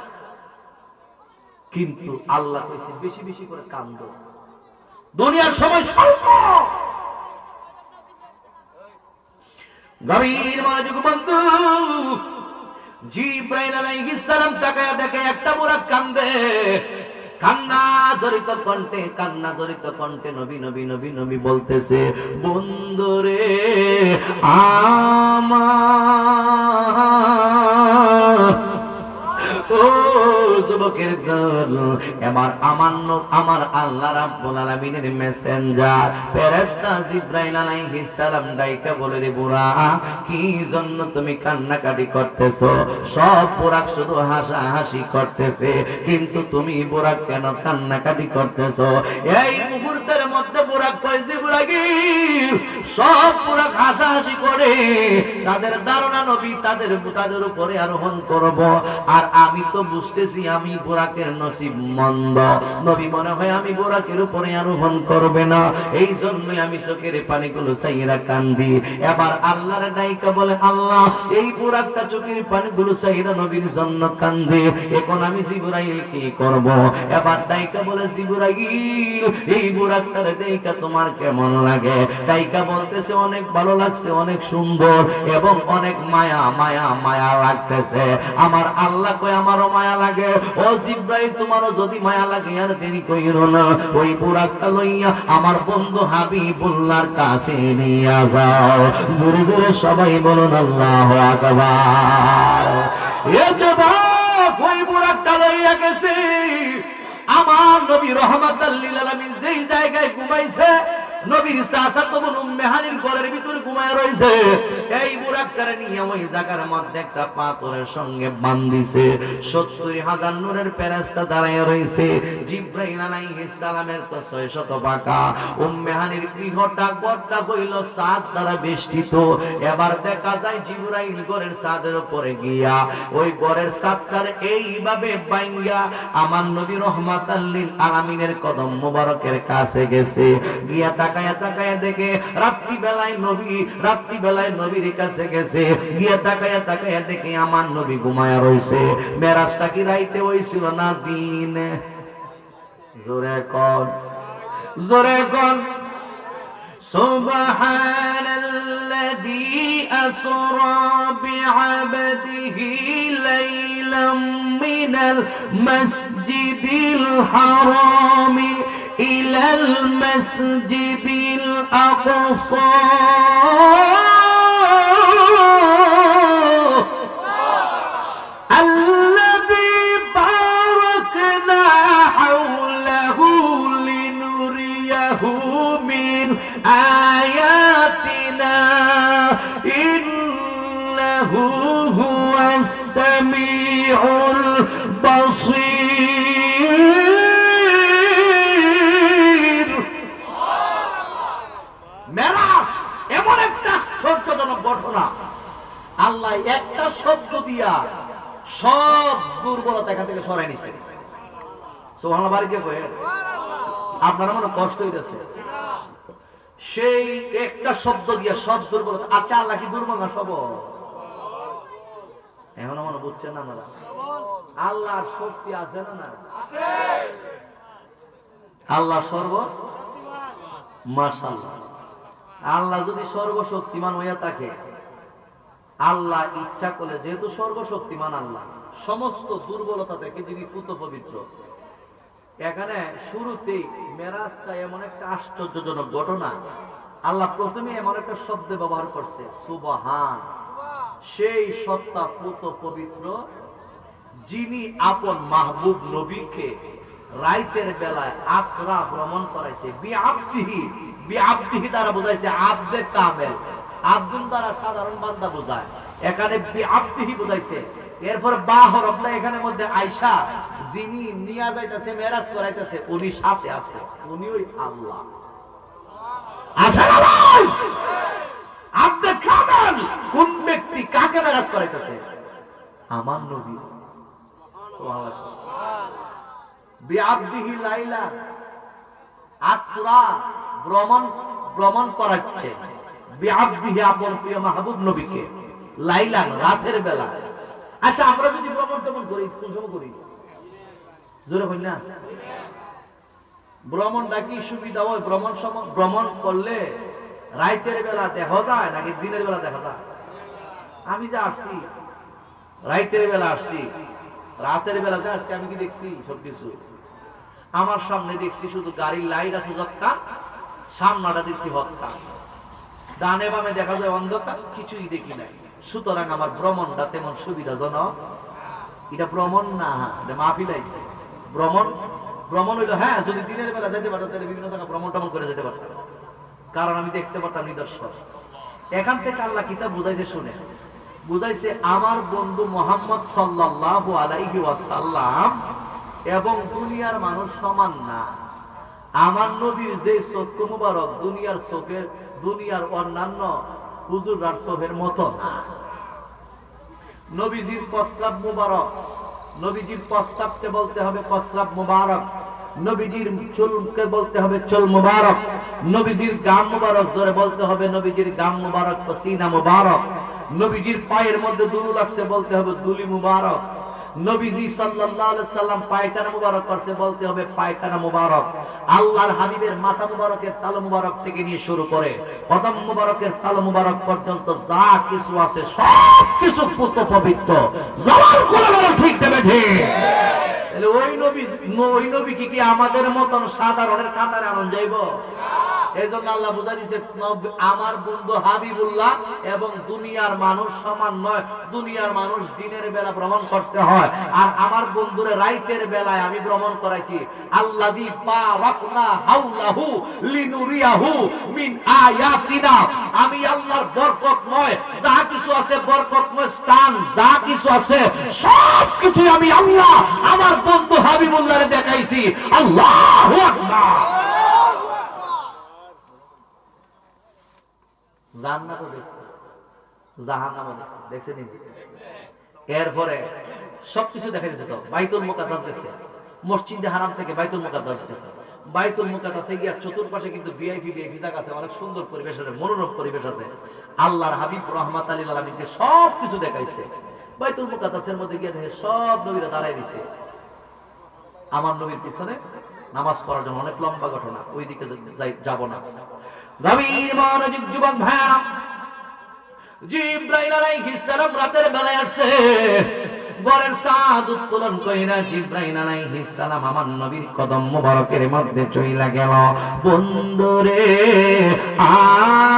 কিন্তু আল্লাহ কইছে বেশি বেশি করে কান্দ। দুনিয়ার সময় স্বল্প, গভীর মনোযোগ বন্ধু। জিব্রাইল আলাইহিস সালাম তাকায়া দেখে একটা বুরাক কান্দে, কান্না জড়িত কণ্ঠে, কান্না জড়িত কণ্ঠে নবী নবী নবী নবী বলতেছে বন্ধুরে আমার, ও যুবকের দল, এবার আমার আল্লাহ রাব্বুল আলামিনের মেসেঞ্জার ফেরেশতা জিব্রাইল আলাইহিস সালাম ডাইকা বলে রে বুরাক কি জন্য তুমি কান্নাকাটি করতেছো? সব বুরাক শুধু হাসাহাসি করতেছে, কিন্তু তুমি বুরাক কেন কান্নাকাটি করতেছো? এই মুহূর্তের মধ্যে বুরাক কইছে বুরাকিল সব বুরাক হাসাহাসি করে তাদের ধারণা নবী তাদের উপরে আরোহণ করব। আর আমি তো বুঝতেছি আমি বুরাকের নসিব মন্দ, নবী মনে হয় আমি বুরাকের উপরে আরোহণ করবে না, এই জন্যই আমি চোখের পানিগুলো চাইরা কান্দি। এবার আল্লাহর ডাইকা বলে আল্লাহ এই বুরাকটা চোখের পানিগুলো চাইরা নবীর জন্য কান্দে, এখন আমি জিবরাইল কি করব? এবার ডাইকা বলে জিবরাইল এই বুরাকটার ডাইকা তোমার কেমন লাগে? ডাইকা বলতেছে অনেক ভালো লাগছে, অনেক সুন্দর এবং অনেক মায়া মায়া মায়া লাগতেছে। আমার আল্লাহ কয় আমারও মায়া লাগে। ও জিব্রাইল তোমারও যদি মায়া লাগে আর দেরি কইরো না, ওই বুরাকটা লইয়া আমার বন্ধু হাবিবুল্লাহর কাছে নিয়ে যাও। জোরে জোরে সবাই বলুন আল্লাহু আকবার। এ যুবক ওই বুরাকটা লইয়া গেছে আমার নবী রহমাতাল লিল আলামিন যেই জায়গায় মদিনায় ঘুমাইছে, নবীর চাচাতো বোন উম্মে হানির ঘরের ভিতরে ঘুমায় রইছে। এই বুড়াটারে নিয়ে ওই জায়গার মধ্যে একটা পাথরের সঙ্গে বান্ধিছে। ৭০,০০০ নূরের ফেরেশতা দাঁড়ায় রইছে। জিবরাইল আলাইহিস সালামের তো ৬০০ পাকা। উম্মে হানির গৃহটা ঘরটা হইল ছাদ দ্বারা বেষ্টিত। এবার দেখা যায় জিবরাইল ঘরের ছাদের উপরে গিয়া ওই ঘরের ছাদটার এইভাবে বাইঙ্গা আমার নবী রহমাতাল লিল আলামিনের কদম মোবারকের কাছে গেছে। গিয়া তাকায়া তাকায়া দেখে রাত্রিবেলায় নবীর কাছে গেছে। গিয়া তাকায়া তাকায়া দেখে আমার নবী ঘুমায়া রইছে। মেরাজটা কি রাইতে হইছিল না দিনে? জোরে কোন সুবহানাল্লাযী আসরা বি'আবদিহি লাইলাম মিনাল মাসজিদিল হারামি ইলাল মাসজিদিল আকসা الذي باركنا حوله لنريه من آياتنا إنه هو السميع البصير মেরাজ এমন একটা আশ্চর্যজনক ঘটনা। আল্লাহ একটা শব্দ দিয়া সব দুর্বলতা এখান থেকে সরাই নিছে। সুবহানাল্লাহ বাড়িতে কয়ে আপনারা মনে কষ্ট হইতেছে, সেই একটা শব্দ দিয়া সব দুর্বলতা। আচ্ছা আল্লাহ কি দুর্বল না সবল? এখন মনে বুঝছেন না আপনারা? আল্লাহর শক্তি আছে না? আল্লাহ সর্ব মাশাআল্লাহ। আল্লাহ যদি সর্বশক্তিমান হইয়া থাকে, আল্লাহ ইচ্ছা করলে, যেহেতু সর্বশক্তিমান আল্লাহ, সমস্ত দুর্বলতা থেকে যিনি পুত পবিত্র। এখানে শুরুতেই মেরাজটা এমন একটা আশ্চর্যজনক ঘটনা। আল্লাহ প্রথমে এমন একটা শব্দ ব্যবহার করছে, সুবহান। সেই সত্তা পুত পবিত্র, যিনি আপন মাহবুব নবীকে রাইতের বেলায় আসরা ভ্রমণ করাইছে। বিআবদিহি দ্বারা বোঝাইছে আবদে কামেল। আব্দুল দ্বারা সাধারণ বান্দা বোঝায়, এখানে বিআবদিহি বোঝাইছে। এরপর বা হরফটা এখানে মধ্যে আয়েশা, যিনি নিয়া যাইতেছে মেরাজ করাইতেছে, উনি সাথে আছে, উনি ওই আল্লাহ। আবদে কামেল কোন ব্যক্তি, কাকে মেরাজ করাইতেছে? আমার নবী। সুবহানাল্লাহ। বিআবদিহি লাইলা, আসরা ভ্রমণ করাচ্ছে বিআবদিহি আপন প্রিয় মাহবুব নবীকে লাইলান, রাতের বেলা। আচ্ছা আমরা যদি ভ্রমণ করি, কোন সময় করি? জোরে কই না? ভ্রমণটা কি সুবিধা হয়? ভ্রমণ করলে রাতের বেলা দেখা যায় নাকি দিনের বেলা দেখা যায়? আমি যে আসছি রাতের বেলা আসছি, রাতের বেলা যে আসছি, আমি কি দেখছি? সবকিছু আমার সামনে দেখছি, শুধু গাড়ির লাইট আছে যৎকা, সামনাটা দেখছি হৎকা, ডানে বামে দেখা যায় অন্ধকার, কিছুই দেখি নাই। সুতরাং আমার ভ্রমণটা তেমন সুবিধাজনক। এটা ভ্রমণ না, এটা মাহফিল আইছে। ভ্রমণ হইলো, হ্যাঁ যদি দিনের বেলা যেতে পারতাম তাহলে বিভিন্ন জায়গায় ভ্রমণ করে যেতে পারতাম, কারণ আমি দেখতে পারতাম নিদর্শন। এখান থেকে আল্লাহ কিতাব বুঝাইছে, শুনে বুঝাইছে আমার বন্ধু মুহাম্মদ সাল্লাল্লাহু আলাইহি ওয়াসাল্লাম এবং দুনিয়ার মানুষ সমান না। আমার নবীর যে চক্ষু মুবারক দুনিয়ার অন্যান্য হুজুররার চোখের মতো না। নবীজির প্রস্রাব মুবারক, নবীজির প্রস্রাবকে বলতে হবে প্রস্রাব মুবারক, নবীজির চুলকে বলতে হবে চুল মুবারক, নবীজির গাম মুবারক জোরে বলতে হবে নবীজির গাম মুবারক, পসিনা মুবারক, নবীজির পায়ের মধ্যে দুলু লাগছে বলতে হবে দুলি মুবারক, নবীজি সাল্লাল্লাহু আলাইহি সাল্লাম পায়খানা মুবারক করছে বলতে হবে পায়খানা মুবারক। আল্লাহর হাবিবের মাথা মুবারকের তালু মুবারক থেকে নিয়ে শুরু করে কদম মুবারকের তালু মুবারক পর্যন্ত যা কিছু আছে সব কিছু পুত পবিত্র। জবান খুলে বলো ঠিক দেবে ঠিক। তাহলে ওই নবী কি আমাদের মতন সাধারণের কাতারে আনন্দ যাইব? এজন্য আল্লাহ বুঝাই দিয়েছে আমার বন্ধু হাবিবুল্লাহ এবং দুনিয়ার মানুষ সমান নয়। দুনিয়ার মানুষ দিনের বেলা ভ্রমণ করতে হয়, আর আমার বন্ধুরে রাইতের বেলায় আমি ভ্রমণ করাইছি। আল্লাযী বারাকনা হাওলাহু লিনুরিয়াহু মিন আয়াতিনা। আমি আল্লাহর বরকতময় যা কিছু আছে, বরকতময় স্থান যা কিছু আছে সব কিছু আমি আল্লাহ আমার বন্ধু হাবিবুল্লাহরে দেখাইছি। আল্লাহু আকবার। জান্নাতও দেখছি, জাহান্নামও দেখছি, দেখছেন? এরপরে সবকিছু দেখা গেছে। তো বাইতুল মুকাদ্দাস গেছে, মসজিদে হারাম থেকে বাইতুল মুকাদ্দাস গেছে। বাইতুল মুকাদ্দাসে গিয়া চতুর্পাশে কিন্তু ভিআইপি জায়গা আছে, অনেক সুন্দর পরিবেশ, মনোরম পরিবেশ আছে। আল্লাহর হাবিব রাহমাতাল লিল আলামিনকে সবকিছু দেখাইছে। বাইতুল মুকাদ্দাসের মধ্যে গিয়ে দেখে সব নবীরা দাঁড়ায় দিছে আমার নবীর পিছনে নামাজ পড়ার জন্য। অনেক লম্বা ঘটনা, ওইদিকে যাব না। গভীর মনোযোগ যুবক ভাইরা, জিবরাইল আলাইহিস সালাম রাতের বেলায় আসছে, গরের চাঁদ উত্তোলন কইরা জিবরাইল আলাইহিস সালাম আমার নবীর কদম মোবারকের মধ্যে চইলা গেল। বন্ধুরে আমার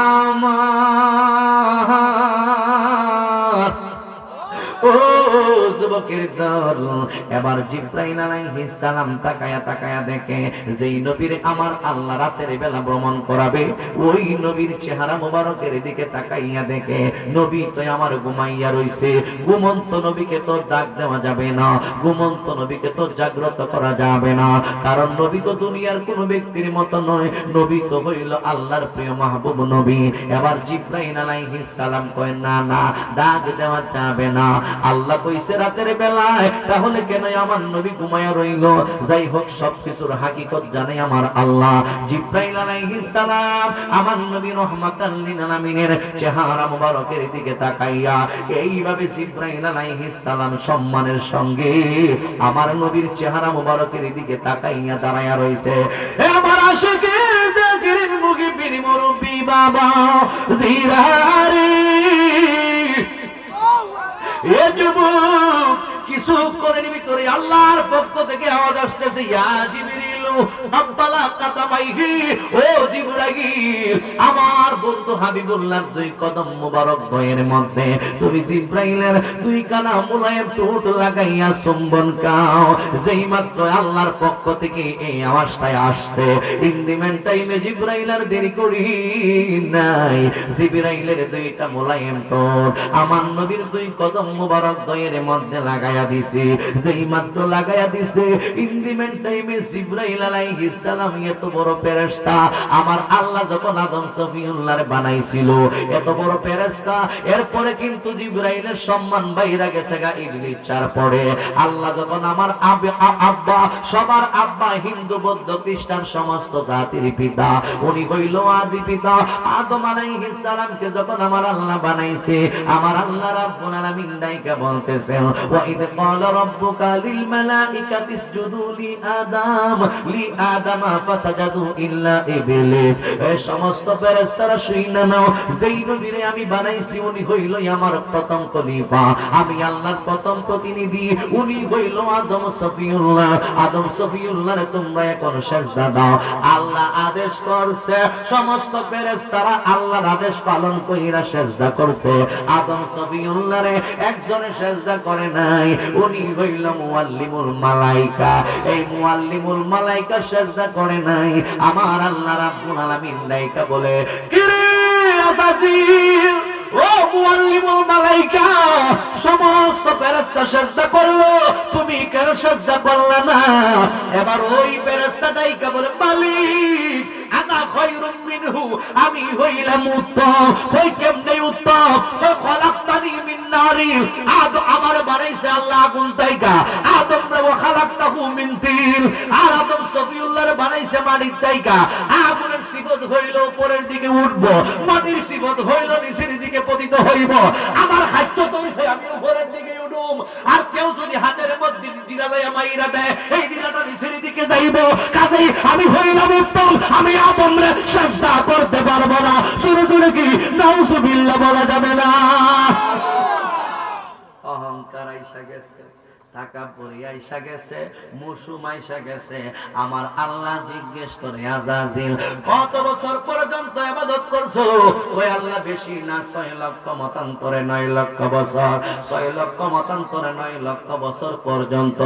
ও যুবকের দল, এবার জিবরাইল আলাইহিস সালাম তাকায়া তাকায়া দেখে যেই নবীর আমার আল্লাহ রাতের বেলা ভ্রমণ করাবে, ওই নবীর চেহারা মোবারকের দিকে তাকাইয়া দেখে নবী তো আমার ঘুমাইয়া রইছে। ঘুমন্ত নবীকে তো ডাক দেওয়া যাবে না, ঘুমন্ত নবীকে তো জাগ্রত করা যাবে না, কারণ নবী তো দুনিয়ার কোন ব্যক্তির মতো নয়, নবী তো হইল আল্লাহর প্রিয় মাহবুব নবী। এবার জিবরাইল আলাইহিস সালাম কয় না না, ডাক দেওয়া যাবে না। আল্লাহ কইছে রাতের বেলায়, তাহলে কেন আমার নবী ঘুমায়া রইল? যাই হোক, সবকিছুর হাকিকত জানে আমার আল্লাহ। জিবরাইল আলাইহিস সালাম আমার নবী রাহমাতাল লিল আলামিনের চেহারা মোবারকের দিকে তাকাইয়া এইভাবে জিবরাইল আলাইহিস সালাম সম্মানের সঙ্গে আমার নবীর চেহারা মোবারকের দিকে তাকাইয়া দাঁড়ায়া রইছে। আমার আশিকের জাকিরের মুগিবির মুরব্বি বাবা জিরারি এ যুবক, কিছুক্ষণের ভিতরে আল্লাহর পক্ষ থেকে আওয়াজ আসতেছে, ইয়া জিবরিলু আব্বালা কাতামাইহি, ও জিবরাইল আমার বন্ধু হাবিবুল্লাহর দুই কদম মোবারক দ্বয়ের মধ্যে তুমি জিবরাইলের দুই কানা মুলায়েম ঠোঁট লাগাইয়া চুম্বন খাও। যেই মাত্র আল্লাহর পক্ষ থেকে এই আওয়াজটা আসছে, ইন দি মেন টাইমে জিবরাইলের দেরি করি নাই, জিবরাইলের দুইটা মুলায়েম ঠোঁট আমার নবীর দুই কদম মুবারক দ্বয়ের মধ্যে লাগায়া দিছে। যেই মাত্র লাগায়া দিছে, ইন দি মেন টাইমে জিবরাইল আলাইহিস সালাম এত বড় ফেরেশতা, আমার আল্লাহ যখন আদম সফিউল্লাহর বানাইছিল এত বড় ফেরেশতা, এরপরে কিন্তু জিবরাইলের সম্মান বাইরা গেছে গা ইবলিস চার পড়ে। আল্লাহ যখন আমার আব্বা, সবার আব্বা, হিন্দু বৌদ্ধ খ্রিস্টান সমস্ত জাতির পিতা, উনি হইল আদি পিতা আদম আলাইহিস সালামকে যখন আমার আল্লাহ বানাইছে, আমার আল্লাহ রাব্বুল আলামিন ডাইকা বলতেছেন, ওয়া ইদ ক্বালা রাব্বুকা লিল মালাইকাতি ইসজুদু লি আদামা ফাসাজাদু ইল্লা ইবলিস। এই সমস্ত ফেরেশতারা শুইনা নাও, যেই নবীরে আমি বানাইছি উনি হইল আমার প্রথম খলিফা, আমি আল্লাহর প্রথম প্রতিনিধি, উনি হইল আদম সফিউল্লাহ। আদম সফিউল্লাহরে তোমরা এখন সিজদা দাও। আল্লাহ আদেশ করছে, সমস্ত ফেরেশতারা আল্লাহর আদেশ পালন কইরা সিজদা করছে। আদম সফিউল্লাহরে একজনে সিজদা করে নাই, উনি হইল মুআল্লিমুল মালাইকা। এই মুআল্লিমুল মালাইকা সিজদা করে নাই। আমার আল্লাহ রাব্বুল আলামিন ডাইকা বলে, কিরে আযাজিল, ও মুআল্লিমুল মালাইকা, সমস্ত ফেরেশতা সিজদা করলো, তুমি কেন সিজদা করলা না? এবার ওই ফেরেশতা ডাইকা বলে, মালিক আনা খায়রুম মিনহু, আমি হইলাম উত্তম। কই কেমনে উত্তম? কই খলাকতানি মিন নারি, আদম আমার বানাইছে আল্লাহ আগুন তাইকা, আদম রে খলাকতাহু মিন তিল, আর আদম সফিউল্লাহর বানাইছে মাটির তাইকা। আগুনের সিফত হইল উপরের দিকে উঠবো, মাটির সিফত হইল নিচের দিকে পতিত হইব। আমার হাত তো হইছে আমি উপরের দিকে উঠুম, আর কেউ যদি হাতের মধ্যে ডিলা লইয়া মাইরা দেয়, এই ডিলাটা নিচের দিকে যাইব। কাজেই আমি হইলাম উত্তম, আমি আদমরে সিজদা করতে পারবো না। শুরু করে কি নাউজুবিল্লাহ বলা যাবে না? অহংকার আইসা গেছে। টাকা পরি আইসা গেছে, মৌসুম আইসা গেছে। আমার আল্লাহ জিজ্ঞেস করে আজাজিল কত বছর পর্যন্ত ইবাদত করছো? ওই আল্লাহ বেশি না 6 লক্ষ মতান্তরে 9 লক্ষ বছর, 6 লক্ষ মতান্তরে 9 লক্ষ বছর পর্যন্ত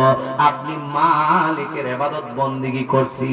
আপনি মালিকের ইবাদত বন্দেগী করছি।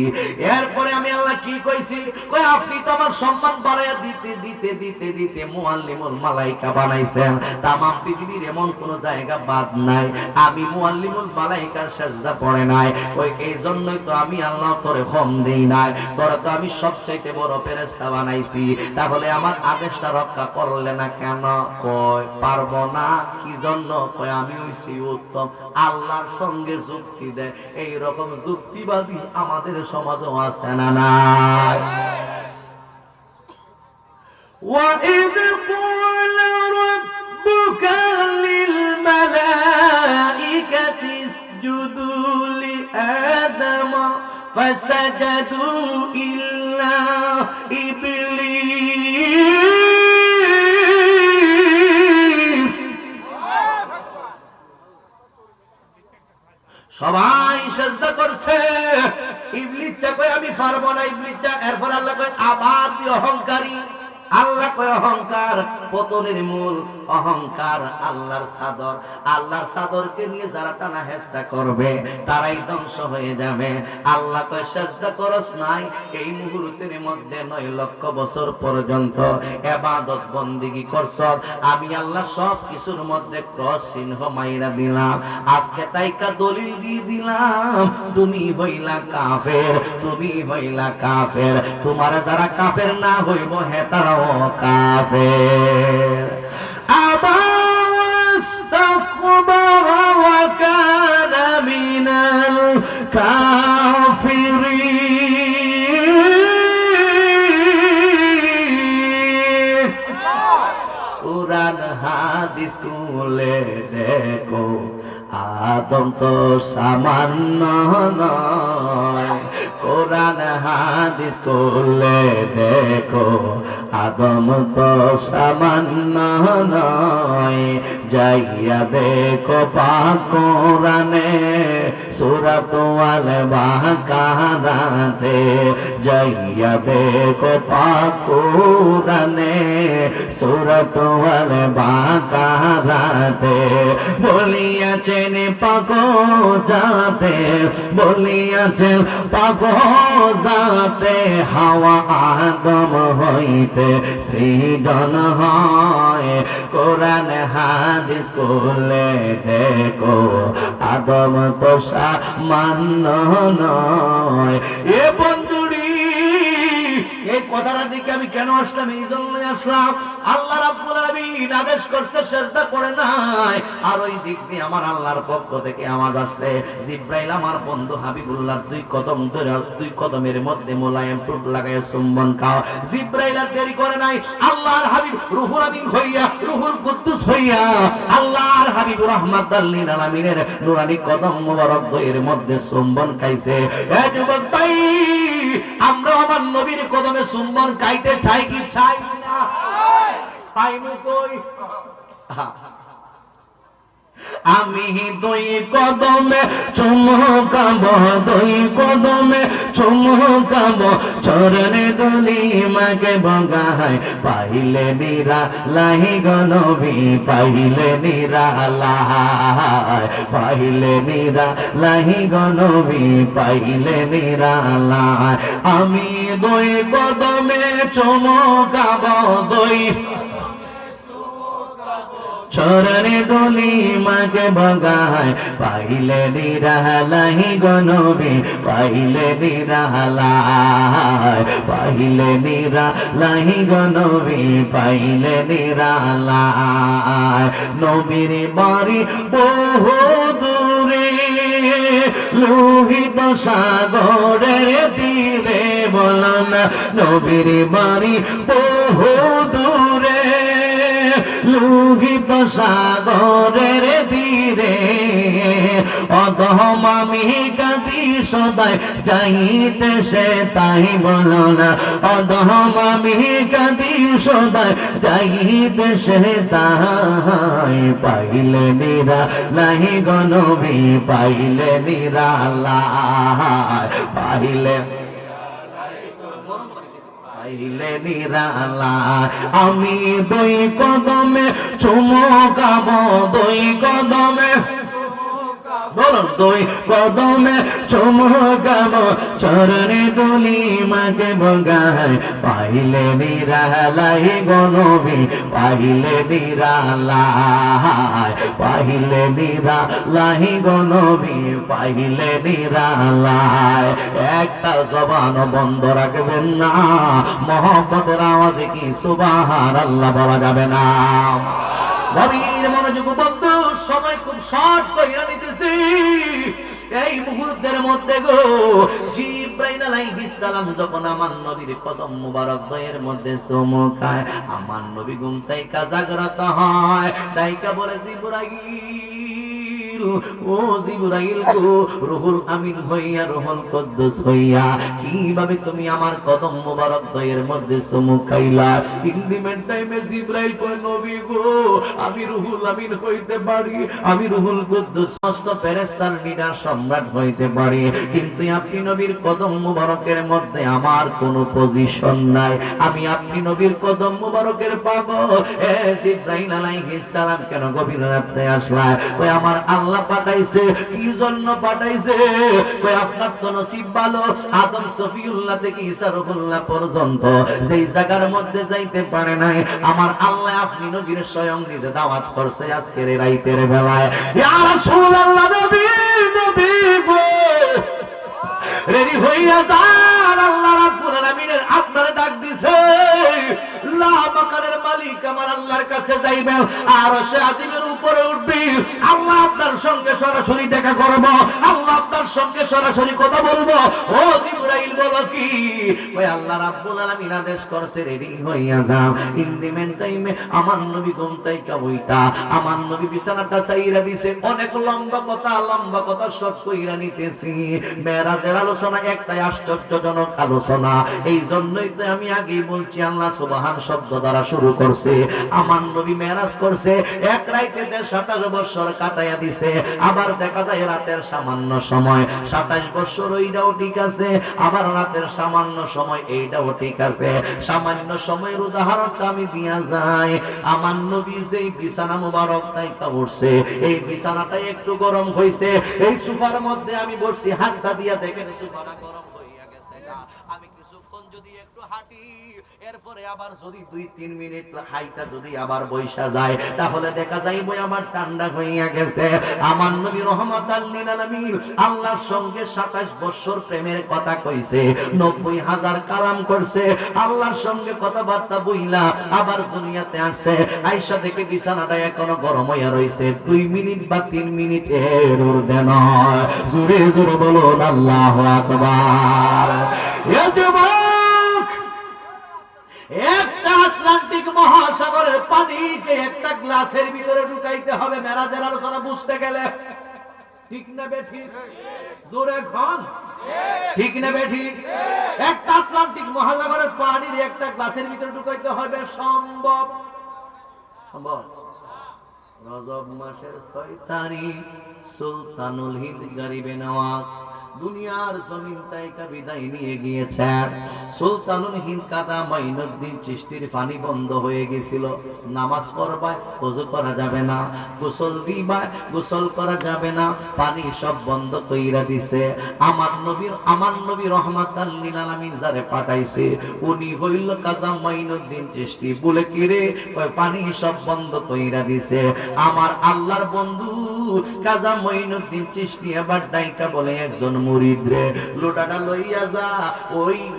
এরপরে আমি আল্লাহ কি কইছি? কই আপনি তো আমার সম্মান বাড়ায়া দিতে দিতে দিতে দিতে মুআল্লিমুল মালায়েকা বানাইছেন। তামাম পৃথিবীর এমন কোন জায়গা বাদ নাই আমি মুআল্লিমুল মালায়েকার সিজদা পড়ে নাই। ওই এই জন্যই তো আমি আল্লাহ তোরে কম দেই নাই, তোরে তো আমি সবচেয়ে বড় ফেরেশতা বানাইছি। তাহলে আমার আদেশটা রক্ষা করলে না কেন? কই পারবো না। কি জন্য? কই আমি হইছি উত্তম। আল্লাহর সঙ্গে যুক্তি দেয়, এই রকম যুক্তিবাদী আমাদের সমাজও আছে না নাই? وَإِذْ قَالَ رَبُّكَ لِلْمَلَائِكَةِ اسْجُدُوا لِآدَمَ فَسَجَدُوا إِلَّا إِبْلِيسَ সবাই সিজদা করছে, ইবলিসটা কই আমি পারবো না। ইবলিসটা এরপর আল্লাহ কই আবার তুই অহংকারী। আল্লাহ কয় অহংকার পতনের মূল, অহংকার আল্লাহর চাদর। আল্লাহর চাদরকে নিয়ে যারা টানা হেঁচড়া করবে তারাই ধ্বংস হয়ে যাবে। আল্লাহ কয় সিজদা করস নাই, এই মুহূর্তের মধ্যে 9 লক্ষ বছর পর্যন্ত ইবাদত বন্দেগী করছ। আমি আল্লাহ সব কিছুর মধ্যে ক্রস চিহ্ন মাইরা দিলাম। আজকে তাইকা দলিল দিয়ে দিলাম তুমি হইলা কাফের, তুমি হইলা কাফের। তোমার যারা কাফের না হইব হে তারা কাফের। আবাস্তাকবার ওয়া কানা মিনাল কাফিরিন। কুরআন হাদিস খুলে দেখো, আদম তো সামান্য নয়। কোরআন হাদিস খুলে দেখো, আদম তো সামান্য নয়। যাইয়া দেখো পাক কোরআনে সূরাত আল বাকারাতে, যাইয়া দেখো পাক কোরআনে সূরাত আল বাকারাতে। বলিয়াছেন পাক জাতে, বলিয়াছেন পাক জাতে, হাওয়া আদম হইতে সৃজন হয়। কোরআন হাদিস খুলে দেখো, আদম তো সামান্য নয়। এ বন্ধুরি, এই কথাটার দিকে আমি কেন আসলাম? এই জন্যই আসলাম, আল্লাহ রাব্বুল আলামিন আদেশ করছে সিজদা করে নাই। আর ওই দিক দিয়ে আমার আল্লাহর পক্ষ থেকে আওয়াজ আসছে, জিব্রাইল আমার বন্ধু হাবিবুল্লাহ 2 কদম ধরে 2 কদমের মধ্যে মোলায়েম টুট লাগায় চুম্বন খাও। জিব্রাইল আর দেরি করে নাই, আল্লাহর হাবিব রূহুল আমিন হইয়া, রূহুল কুদ্দুস হইয়া আল্লাহর হাবিব রাহমাতাল লিল আলামিনের নূরানি কদম মোবারক দইয়ের মধ্যে চুম্বন খাইছে। এ যুবক ভাই, আমরা আমার নবীর কদমে চুম্বন খাইতে চাই কি চাই না? চাইমু কই? আমি 2 কদমে চুমকাবো, 2 কদমে চুমকাবো, চরণে দুলি মাকে বগায়। পাইলে নিরালাই গো নবী, পাইলে নিরালাই, পাইলে নিরালাই গো নবী, পাইলে নিরালাই। আমি 2 কদমে চুমকাবো, 2 চরণে দুলি মাকে বগায়। পাইলে নিরালাই গো নবী, পাইলে নিরালাই, পাইলে নিরালাই গো নবী, পাইলে নিরালাই। নবীর বাড়ি বহু দূরে, লোহিত সাগরের তীরে। বলো না, নবীর বাড়ি বহু দূরে, লোহিত সাগরের তীরে অধম আমি কাঁদি সদায় যাইতে সে তাই বলো না অধম আমি কাঁদি সদায় যাইতে সে তাই পাইলে নিরালাই গো নবী পাইলে নিরালাই পাইলে আমি দুই কদমে চুমকাবো দুই কদমে দুই কদমে চুমকাবো চরণে দুলি মাকে বগায় পাইলে নিরালাই গো নবী পাইলে নিরালাই পাইলে নিরালাই গো নবী পাইলে নিরালাই একটা জবান বন্ধ রাখবেন না মহব্বতের আওয়াজে কি সুবহানাল্লাহ বলা যাবে না গভীর মনোযোগ বন্ধু সময় খুব শর্ট কইরা নিতেছি এই মুহূর্তের মধ্যে গো জিবরাইল আলাইহিস সালাম যখন আমার নবীর কদম মুবারক দয়ের মধ্যে চুমুকায় আমার নবী ঘুম থেকে জাগ্রত হয় তাইকা বলে জিবরাইল ও জিবরাইল গো রুহুল আমিন হইয়া রুহুল কুদ্দুস হইয়া কিভাবে তুমি আমার কদম মুবারক দয়ের মধ্যে চুমুকাইলা ইন্দিমেন্ট টাইমে জিবরাইল কয় নবী গো আমি রুহুল আমিন হইতে পারি আমি রুহুল কুদ্দুস সমস্ত ফেরেশতার লিডার সম্রাট হইতে পারি কিন্তু আপনি নবীর কদম মুবারকের মধ্যে আমার কোনো পজিশন নাই আমি আপনি নবীর কদম মুবারকের পাগল এ জিবরাইল আলাইহিস সালাম কেন গভীর রাতে আসলা কই আমার আল্লাহ পাঠাইছে কি জন্য পাঠাইছে কই আপনার তো নসিব ভালো আদম সফিউল্লাহ থেকে ঈসা রুহুল্লাহ পর্যন্ত যেই জায়গার মধ্যে যাইতে পারে নাই আমার আল্লাহ আপনি নবীর স্বয়ং নিজে দাওয়াত করছে আজকের এই রাতের বেলায় ইয়া রাসূলুল্লাহ নবী নবী গো রেডি হইয়া যান আল্লাহ রাব্বুল আলামিনের আপনার ডাক দিছে লা মাকানের মালিক আমার আল্লাহর কাছে যাইবেন আর সে আজিমের উপরে উঠবি আল্লাহ আপনার সঙ্গে সরাসরি দেখা করব আল্লাহ আপনার সঙ্গে সরাসরি কথা বলবো ও জিবরাইল বলো কি ওই আল্লাহ রাব্বুল আলামিন আদেশ করছে রেডি হইয়া যাও ইন দি মেন টাইমে আমার নবী ঘুম থেকে উঠা আমার নবী বিছানাটা ছাইরা দিছে অনেক লম্বা কথা শর্ট কইরা নিতেছি মেরাজের আলোচনা একটাই আশ্চর্যজনক আলোচনা এই জন্যই তো আমি আগেই বলছি আল্লাহ সুবহান শব্দ দ্বারা শুরু করছে আমার নবী মেরাজ করছে এক রাইতে 27 বছর কাটাইয়া দিছে আবার দেখা যায় রাতের সামান্য সময় 27 বছর ওইটাও ঠিক আছে আবার রাতের সামান্য সময় এইটাও ঠিক আছে সামান্য সময়ের উদাহরণটা আমি দিয়া যাই আমার নবী যেই বিছানা মুবারক তাইকা উঠছে এই বিছানাটা একটু গরম হইছে এই সোফার মধ্যে আমি বসছি হাতটা দিয়া দেখেন সোফাটা গরম হইয়া গেছে আমি কিছুক্ষণ যদি একটু হাঁটি এরপরে আবার যদি 2-3 মিনিট হাইটা যদি আবার বৈশা যায় তাহলে দেখা যাইবো আমার ঠান্ডা হইয়া গেছে আমার নবী রহমাতাল লিল আলামিন আল্লাহর সঙ্গে 27 বছর প্রেমের কথা কইছে 90,000 কালাম করছে আল্লাহর সঙ্গে কথাবার্তা বইলা আবার দুনিয়াতে আসছে আয়েশা থেকে বিছানাটা এখনো গরম হইয়া রইছে 2 মিনিট বা 3 মিনিট এর ঊর্ধ্বে নয় জোরে জোরে বলুন আল্লাহু আকবার এ যুবক একটা আটলান্টিক মহাসাগরের পানিকে একটা গ্লাসের ভিতরে ঢুকাইতে হবে মেরাজের আলোচনা বুঝতে গেলে ঠিক না বেঠিক জোরে খন ঠিক না বেঠিক একটা আটলান্টিক মহাসাগরের পানির একটা গ্লাসের ভিতরে ঢুকাইতে হবে সম্ভব সম্ভব রজব মাসের 6 তারিখ সুলতানুল হিন্দ গরিবে নওয়াজ দুনিয়ার জমিন তাইকা বিদায় নিয়ে গিয়েছেন সুলতানুল হিন্দ কাদা মাইনুদ্দিন চিশতির পানি বন্ধ হয়ে গিয়েছিল নামাজ পড়বায় ওযু করা যাবে না গোসল দিবায় গোসল করা যাবে না পানি সব বন্ধ কইরা দিছে আমার নবী রহমাতাল লিল আলামিন যারে পাঠাইছে উনি হইল কাজা মাইনুদ্দিন চিশতি বলে কি রে কয় পানি সব বন্ধ কইরা দিছে আমার আল্লাহর বন্ধু কাজা মঈনুদ্দিন চিশতি আবার ডাইকা বলে একজন মুরিদ রে লোটাটা লইয়া যা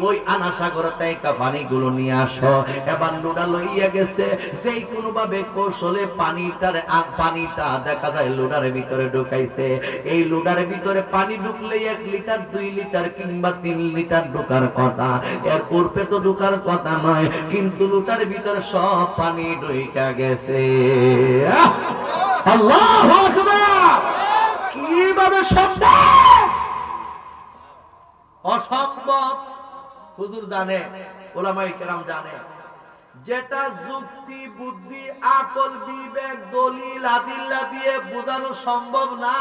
ওই আনা সাগর তাইকা পানিগুলো নিয়ে আসো। এবার লোটা লইয়া গেছে, যেই কোনো ভাবে কৌশলে পানিটা দেখা যায় লোটার ভিতরে ঢুকাইছে। এই লোটার ভিতরে পানি ঢুকলে 1 লিটার 2 লিটার কিংবা 3 লিটার ঢোকার কথা, এর পূর্বে তো ঢোকার কথা নয়, কিন্তু লোটার ভিতরে সব পানি ঢুকা গেছে। আল্লাহু আকবার! কিভাবে সম্ভব? অসম্ভব। হুজুর জানে, ওলামায়ে কেরাম জানে, যেটা যুক্তি বুদ্ধি আকল বিবেক দলিল আদিল্লা দিয়ে বোঝানো সম্ভব না,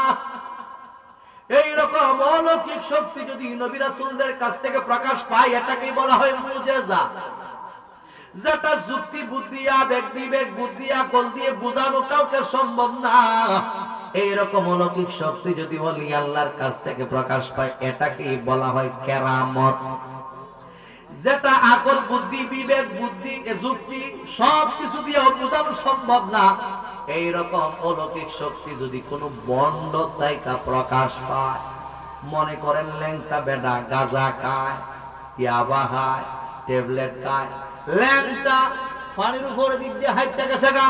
এই রকম অলৌকিক শক্তি যদি নবী রাসূলদের কাছ থেকে প্রকাশ পায়, এটাকেই বলা হয় মুজিজা। যেটা যুক্তি বুদ্ধি আবেগ বিবেক বুদ্ধি আকল দিয়ে বোঝানো কাউকে সম্ভব না, এই রকম অলৌকিক শক্তি যদি ওলি আল্লাহর কাছ থেকে প্রকাশ পায়, এটাকেই বলা হয় কেরামত। যেটা আকল বুদ্ধি বিবেক বুদ্ধি যুক্তি সবকিছু দিয়ে বোঝানো সম্ভব না, এই রকম অলৌকিক শক্তি যদি কোনো বন্ড তাইকা প্রকাশ পায়, মনে করেন ল্যাংটা বেডা গাঁজা খায়, ইয়াবা খায়, ট্যাবলেট খায়, ল্যাংটা পানির উপরে দিক দিয়ে হাইটটা গেছে গা,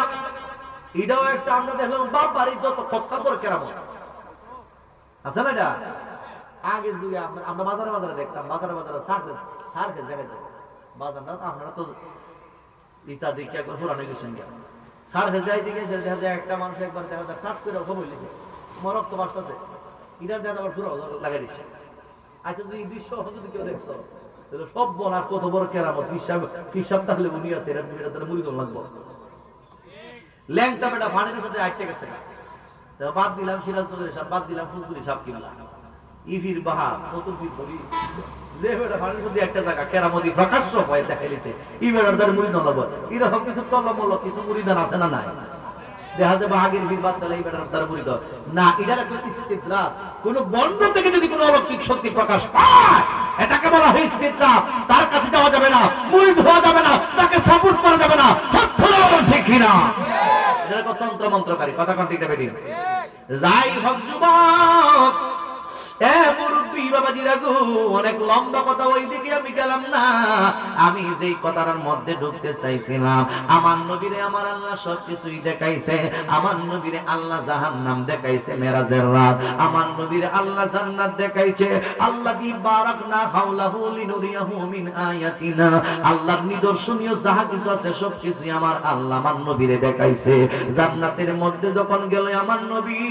এটাও একটা আমরা দেখলাম বাপ বাড়ি যত কক্কা করে কেরামত আছে না। এটা আগের যুগে আমরা বাজারে বাজারে দেখতাম, বাজারে বাজারে সার খেয়ে দেখে বাজার না, আপনারা তো ইটা দেখে একবার পুরানো গেছেন, সার খেয়ে যাই দিকে দেখা যায় একটা মানুষ একবার দেখা যায় টাচ করে সব হইলেছে, তোমার রক্ত বাসতেছে, ইটার দেখা আবার পুরো লাগাই দিচ্ছে। আচ্ছা যদি এই দৃশ্য যদি কেউ দেখতো, সব বলার কত বড় কেরামত, ফিসাব তাহলে উনি আছে, এটা মুড়িদন লাগবো। ল্যাংটা বেটা ফানির সাথে আটকে গেছে, বাদ দিলাম সিরাজগঞ্জের সাপ, বাদ দিলাম ফুলতুলি সাপ কিনলাম, ইফির বাহা নতুন ফির করি, যে বেটা ফানির সাথে একটা জায়গা কেরামতি প্রকাশ্য হয়ে দেখা দিয়েছে, ই বেটার দ্বারা মুড়িদন লাগবো। এরকম কিছু তল্লমল্ল কিছু মুড়িদান আছে না নাই? দেখা যাবে আগের বীর বাদ দিলে এই বেটার দ্বারা মুড়িদ না। এটার একটা ইস্তিদরাজ, কোন বন্ধ থেকে যদি কোনো অলৌকিক শক্তি প্রকাশ পায়, এটাকে বলা হয় ইস্তিদরাজ। তার কাছে যাওয়া যাবে না, মুরিদ হওয়া যাবে না, তাকে সাপোর্ট করা যাবে না। ঠিক কিনা? এটা কত তন্ত্র মন্ত্রকারী কথা কোন ঠিক বেরিয়ে যাই হোক যুবক, মুরব্বী বাবাজিরা গো, অনেক লম্বা কথা, ওই দিকে আমি গেলাম না। আমি যেই কথাটার মধ্যে ঢুকতে চাইছিলাম, আমার নবীরে আমার আল্লাহ সবকিছুই দেখাইছে। আমার নবীরে আল্লাহ জাহান্নাম দেখাইছে মেরাজের রাত, আমার নবীরে আল্লাহ জান্নাত দেখাইছে। আল্লাহ দি বারাকনা হাওলাহু লিনুরিয়াহু মিন আয়াতিনা, আল্লাহর নিদর্শনীয় যাহা কিছু আছে সবকিছুই আমার আল্লাহ আমার নবীরে দেখাইছে। জান্নাতের মধ্যে যখন গেল আমার নবী,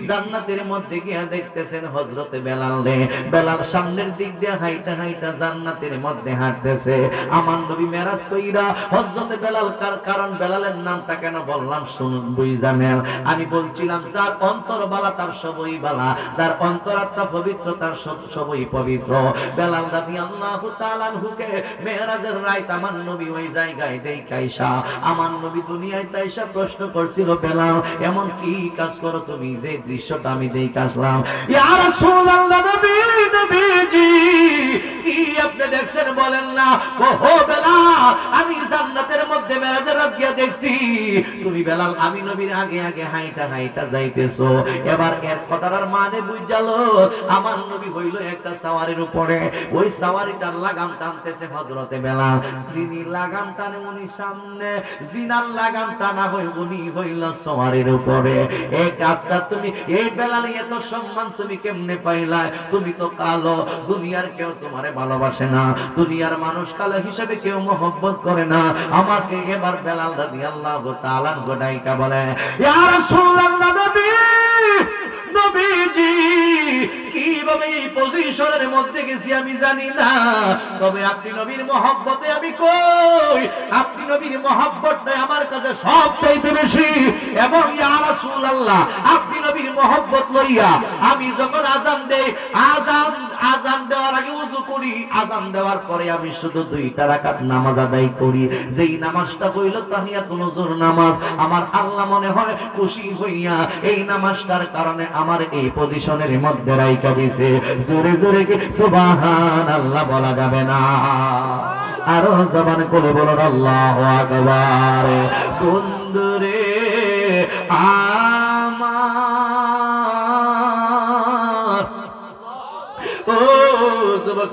জান্নাতের মধ্যে গিয়া দেখতেছেন হযরতে বেলাল রে, বেলাল সামনের দিক দিয়ে হাইটা হাইটা জান্নাতের মধ্যে হাঁটতেছে। আমার নবী মেরাজ কইরা হযরতে বেলাল, কারণ বেলালের নামটা কেন বললাম শুনুন বুঝামেন। আমি বলছিলাম যার অন্তর বালা তার সবই বালা, যার অন্তরাত্মা পবিত্র তার সবই পবিত্র। বেলাল রাদিয়াল্লাহু তাআলা আনহুকে মেরাজের রাত আমার নবী ওই জায়গায় দেখাইসা, আমার নবী দুনিয়ায় তাইসা প্রশ্ন করছিল, বেলাল এমন কি কাজ করো তুমি যে দৃশ্যটা আমি দেখাইলাম? ইয়া রাসূলুল্লাহ, নবীজি কি আপনি দেখছেন বলেন না? ওহো বেলাল, আমি জান্নাতের মধ্যে মেরাজের রাত গিয়া দেখছি। তুমি বেলাল আমি নবীর আগে আগে হাইটা হাইটা যাইতেছো। এবার এর কথাটার মানে বুঝালো, আমার নবী হইল একটা সাওয়ারির উপরে, ওই সাওয়ারিটার লাগাম টানতেছে হযরতে বেলাল। যিনি লাগাম টানে উনি সামনে, জিনার লাগাম টানা হয় উনি হইল সাওয়ারির উপরে। এই কাজটা তুমি, এই বেলাল এত সম্মান তুমি কেমনে পাইলা? তুমি তো কালো, দুনিয়ার কেউ তোমারে ভালোবাসে না, দুনিয়ার মানুষ কালো হিসেবে কেউ মহব্বত করে না। আমাকে এবার বেলাল রাদিয়াল্লাহু তাআলা গোডাইকা বলে, ইয়া রাসূলুল্লাহ, নবীজি কিভাবে এই পজিশনের মধ্যে গেছি আমি জানি না, তবে আপনি নবীর মহব্বতে আমি কই, আপনি নবীর মহব্বতটাই আমার কাছে সবচাইতে বেশি। এবং ইয়া রাসূলুল্লাহ, আপনি নবীর মহব্বত লইয়া আমি যখন আযান দেই, আযান দেওয়ার আগে ওযু করি, আযান দেওয়ার পরে আমি শুধু 2টা রাকাত নামাজ আদায় করি, যেই নামাজটা হইল তাহিয়াতুন নজর নামাজ। আমার আল্লাহ মনে হয় খুশি হইয়া এই নামাজটার কারণে আমার এই পজিশনের মধ্যে রাইখা দিয়েছে। জোরে জোরে কি সুবহানাল্লাহ বলা যাবে না? আরো জবান খুলে বলুন আল্লাহু আকবার। বন্ধুরে আমার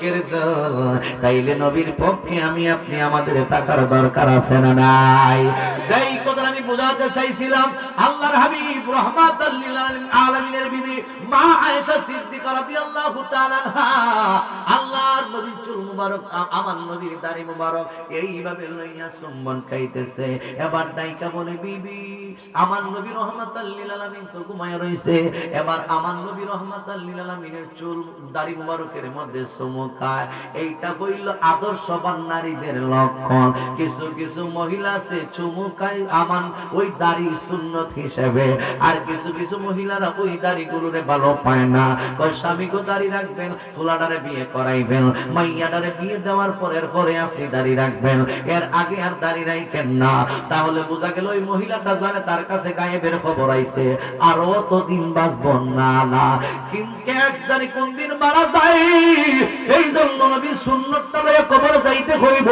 লোকের দল, তাইলে নবীর পক্ষে আমি আপনি আমাদের টাকার দরকার আছে না নাই? যেই কথা আমি বোঝাতে চাইছিলাম, আল্লাহর হাবিব রাহমাতাল লিল আলামিনের বিবি মা আয়েশা সিদ্দিকা রাদিয়াল্লাহু তাআলা আনহা, আল্লাহর নবীর চুল মুবারক, আমার নবীর দাড়ি মুবারক এইভাবে লইয়া চুম্বন খাইতেছে। এবার ডাইকা বলে, বিবি আমার নবী রাহমাতাল লিল আলামিন তো ঘুমায় রইছে, এবার আমার নবী রাহমাতাল লিল আলামিনের চুল দাড়ি মুবারকের মধ্যে চুমু খায়। এইটা হইল আদর্শবান নারীদের লক্ষণ। কিছু কিছু মহিলা আছে চুমু খায় আমার ওই দাড়ি সুন্নত হিসেবে, আর কিছু কিছু মহিলারা ওই দাড়ি গুলোরে ভালো পায় না, কয় স্বামীকে দাড়ি রাখবেন, ফুলাডারে বিয়ে করাইবেন, মাইয়াডারে বিয়ে দেওয়ার পরের পরে আপনি দাড়ি রাখবেন, এর আগে আর দাড়ি রাখেন না। তাহলে বোঝা গেল ওই মহিলাটা জানে তার কাছে গায়েবের খবর আইছে, আর ও তো দিন বাঁচবো না না, কিন্তু এক জানি কোন দিন মারা যায়। এই জন্য নবীর সুন্নতটা লইয়া কবরে যাইতে হইব।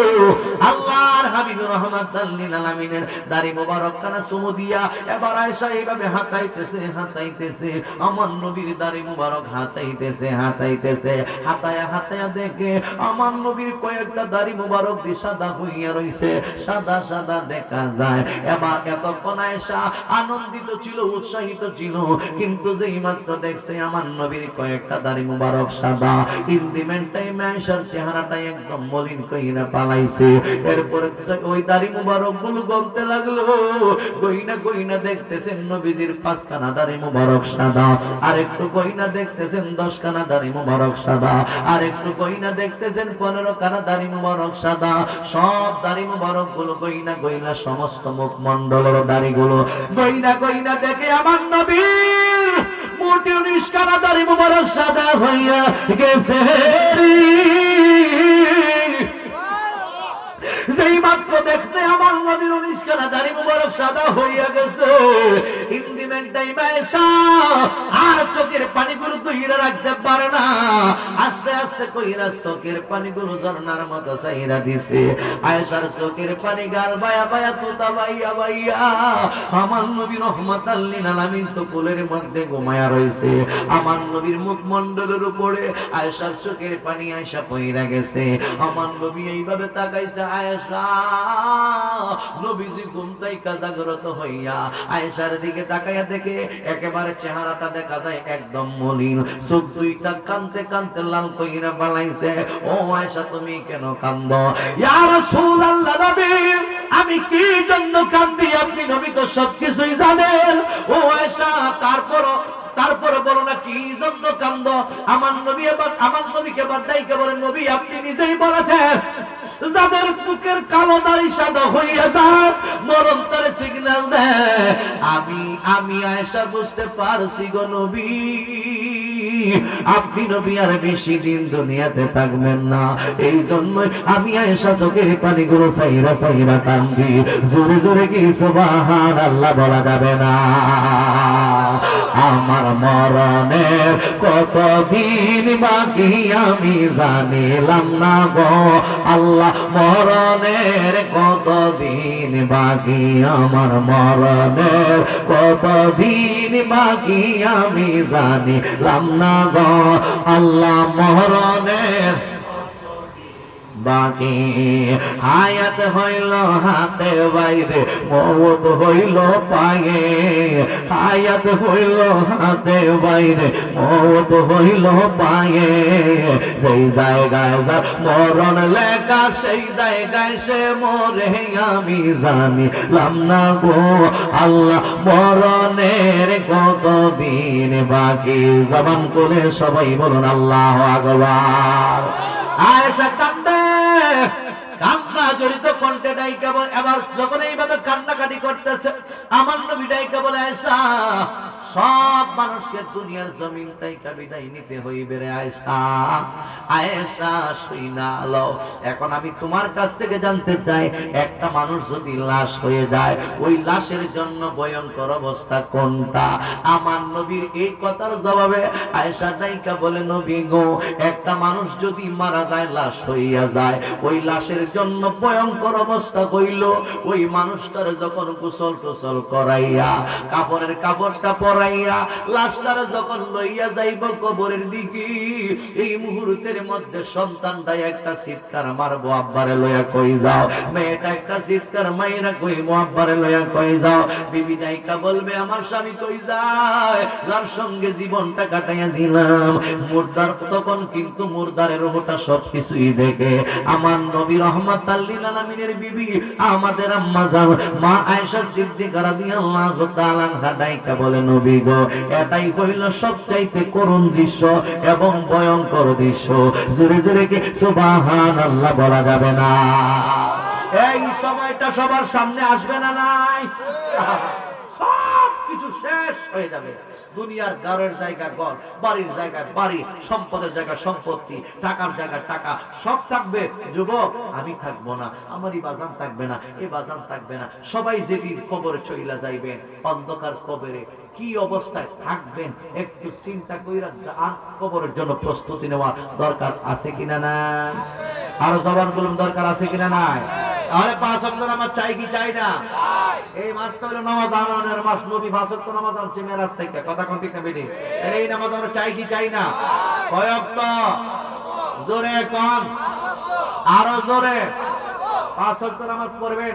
আল্লাহর হাবিব রাহমাতাল লিল আলামিনের দাড়ি মোবারক কানা চুমু দিয়া এবার আয়েশা এইভাবে হাতাইতেছে হাতাইতেছে, আমার নবীর দাড়ি মোবারক হাতাইতেছে হাতাইতেছে, হাতায়া হাতায়া দেখে আমার নবীর কয়েকটা দাড়ি মোবারক দিয়ে সাদা হইয়া রইছে, সাদা সাদা দেখা যায়। এবার এতক্ষণ আয়েশা আনন্দিত ছিল, উৎসাহিত ছিল, কিন্তু যেই মাত্র দেখছে আমার নবীর কয়েকটা দাড়ি মোবারক সাদা, ইন্দিমেন্ট টাইমে আয়েশার চেহারাটা একদম মলিন কইরা পালাইছে। এরপরে ওই দাড়ি মোবারক গুলো গলতে লাগলো, গইনা গইনা দেখতেছেন নবীজির 5খানা দাড়ি মোবারক সাদা, আর একটু গইনা দেখতেছেন 10খানা দাড়ি মোবারক সাদা, আর একটু গইনা দেখতেছেন 15খানা দাড়ি মোবারক সাদা। সব দাড়ি মোবারক গুলো গইনা গইনা সমস্ত মুখমণ্ডলের দাড়ি গুলো গইনা গইনা দেখে আমার নবীর মোটি 19খানা দাড়ি মোবারক সাদা হইয়া গেছে। যেই মাত্র দেখতে আমার নবীর 19খানা দাড়ি মুবারক সাদা হইয়া গেছে, ইন্দিমেন্ট টাইমে আয়েশা আর চোখের পানিগুলো ধইরা রাখতে পারে না, আস্তে আস্তে কইরা চোখের পানিগুলো ঝর্ণার মতো চাইরা দিছে। আয়েশার চোখের পানি গাল বায়া বায়া তুতা বাইয়া বাইয়া আমার নবী রাহমাতাল লিল আলামিন তো কোলের মধ্যে ঘুমায়া রইছে। আমার নবীর মুখমণ্ডলের উপরে আয়েশার চোখের পানি আয়েশা পইরা গেছে। আমার নবী এইভাবে তাকাইছে, আয়েশা নবীজি ঘুম থেকে জাগ্রত হইয়া আয়েশার দিকে তাকাইয়া দেখে একেবারে চেহারাটা দেখা যায় একদম মলিন, চোখ দুইটা কানতে কানতে লাল কইরা বানাইছে। ও আয়েশা তুমি কেন কান্দো? ইয়া রাসূলুল্লাহ নবী আমি কি জন্য কান্দি আপনি নবী তো সবকিছুই জানেন। ও আয়েশা তারপরে বলো না কি জন্য কান্দ? আমার নবীকে বাদাইকে বলে, নবী আপনি নিজেই বলেছেন যাদের বুকের কালো দাড়ি সাদা হইয়া যায় মরণ তারে সিগন্যাল দেয়। আমি আয়েশা বুঝতে পারছি গো নবী আপনি নবী আর বেশি দিন দুনিয়াতে থাকবেন না, এই জন্যই আমি আয়েশা চোখের পানিগুলো চাইরা চাইরা কান্দি। জোরে জোরে কি সুবহানাল্লাহ বলা যাবে না? আমার মরণের কতদিন বাকি আমি জানিলাম না গো আল্লাহ, মরণের কতদিন বাকি, আমার মরণের কতদিন বাকি আমি জানিলাম না গো আল্লাহ, মরণের বাকি। হায়াত হইল হাতে বাইরে, মওত হইল পায়ে, হায়াত হইল হাতে বাইরে, মওত হইল পায়ে। যেই জায়গায় যার মরণ লেখা সেই জায়গায় সে মরে আমি জানিলাম না গো আল্লাহ, মরণের কতদিন বাকি। জবান করে সবাই বলুন আল্লাহু আকবার। আয়েশা কান্দে, কান্না জড়িত কণ্ঠে ডাইকা বলে, এবার যখন এইভাবে কান্নাকাটি করতেছে আমার নবী ডাইকা বলে, আয়েশা সব মানুষকে দুনিয়ার জমিন থেকে বিদায় নিতে হইবে রে আয়েশা। আয়েশা শুইনা লও, এখন আমি তোমার কাছ থেকে জানতে চাই একটা মানুষ যদি লাশ হয়ে যায় ওই লাশের জন্য ভয়ঙ্কর অবস্থা কোনটা? আমার নবীর এই কথার জবাবে আয়েশা ডাইকা বলে, নবী গো একটা মানুষ যদি মারা যায় লাশ হইয়া যায় ওই লাশের জন্য ভয়ঙ্কর যখন অবস্থা হইল, ওই মানুষটার যখন গোসল টোসল করাইয়া কাপড়ের কাপড়টা পরাইয়া লাশটার যখন লইয়া যাইব কবরের দিকে, এই মুহূর্তের মধ্যে সন্তানটা একটা চিৎকার মারবো, আব্বারে লইয়া কই যাও। মেয়েটা একটা চিৎকার মাইরা কইবো, আব্বারে লইয়া কই যাও। বিবি নায়িকা বলবে আমার স্বামী কই যায়, যার সঙ্গে জীবনটা কাটাইয়া দিলাম। মুর্দার তখন কিন্তু মুর্দারের রূপটা সবকিছুই দেখে। আমার নবী রাহমাতাল লিল আলামিনের বিবি আমাদের আম্মা জান মা আয়েশা সিদ্দিকা রাদিয়াল্লাহু তাআলা আনহা ডাইকা বলে, নবী গো, এটাই হইল সবচাইতে করুণ দৃশ্য এবং ভয়ঙ্কর দৃশ্য। জোরে জোরে কি সুবহানাল্লাহ বলা যাবে না? এই সময়টা সবার সামনে আসবে না? নাই, সব কিছু শেষ হয়ে যাবে। দুনিয়ার ঘরের জায়গা ঘর, বাড়ির জায়গায় বাড়ি, সম্পদের জায়গা সম্পত্তি, টাকার জায়গা টাকা, সব থাকবে। যুবক, আমি থাকবো না, আমারই বাজান থাকবে না, এ বাজান থাকবে না। সবাই যেদিন কবরে চইলা যাইবেন, অন্ধকার কবরে কি অবস্থায় থাকবেন একটু চিন্তা কইরা কবরের জন্য প্রস্তুতি নেওয়ার দরকার আছে কিনা নাই? আরো জবান বলুন, দরকার আছে কিনা নাই? তাহলে 5 ওয়াক্ত নামাজ চাই কি চাই না? এই মাসটা হলো নামাজ আনানোর মাস। নবী 5 ওয়াক্ত নামাজ আনছে মেরাজ থেকে, কথা কোন ঠিক না বেটি? এই নামাজ আমরা চাই কি চাই না? কয় ওয়াক্ত? জোরে কোন, আরো জোরে। 5 ওয়াক্ত নামাজ পড়বেন।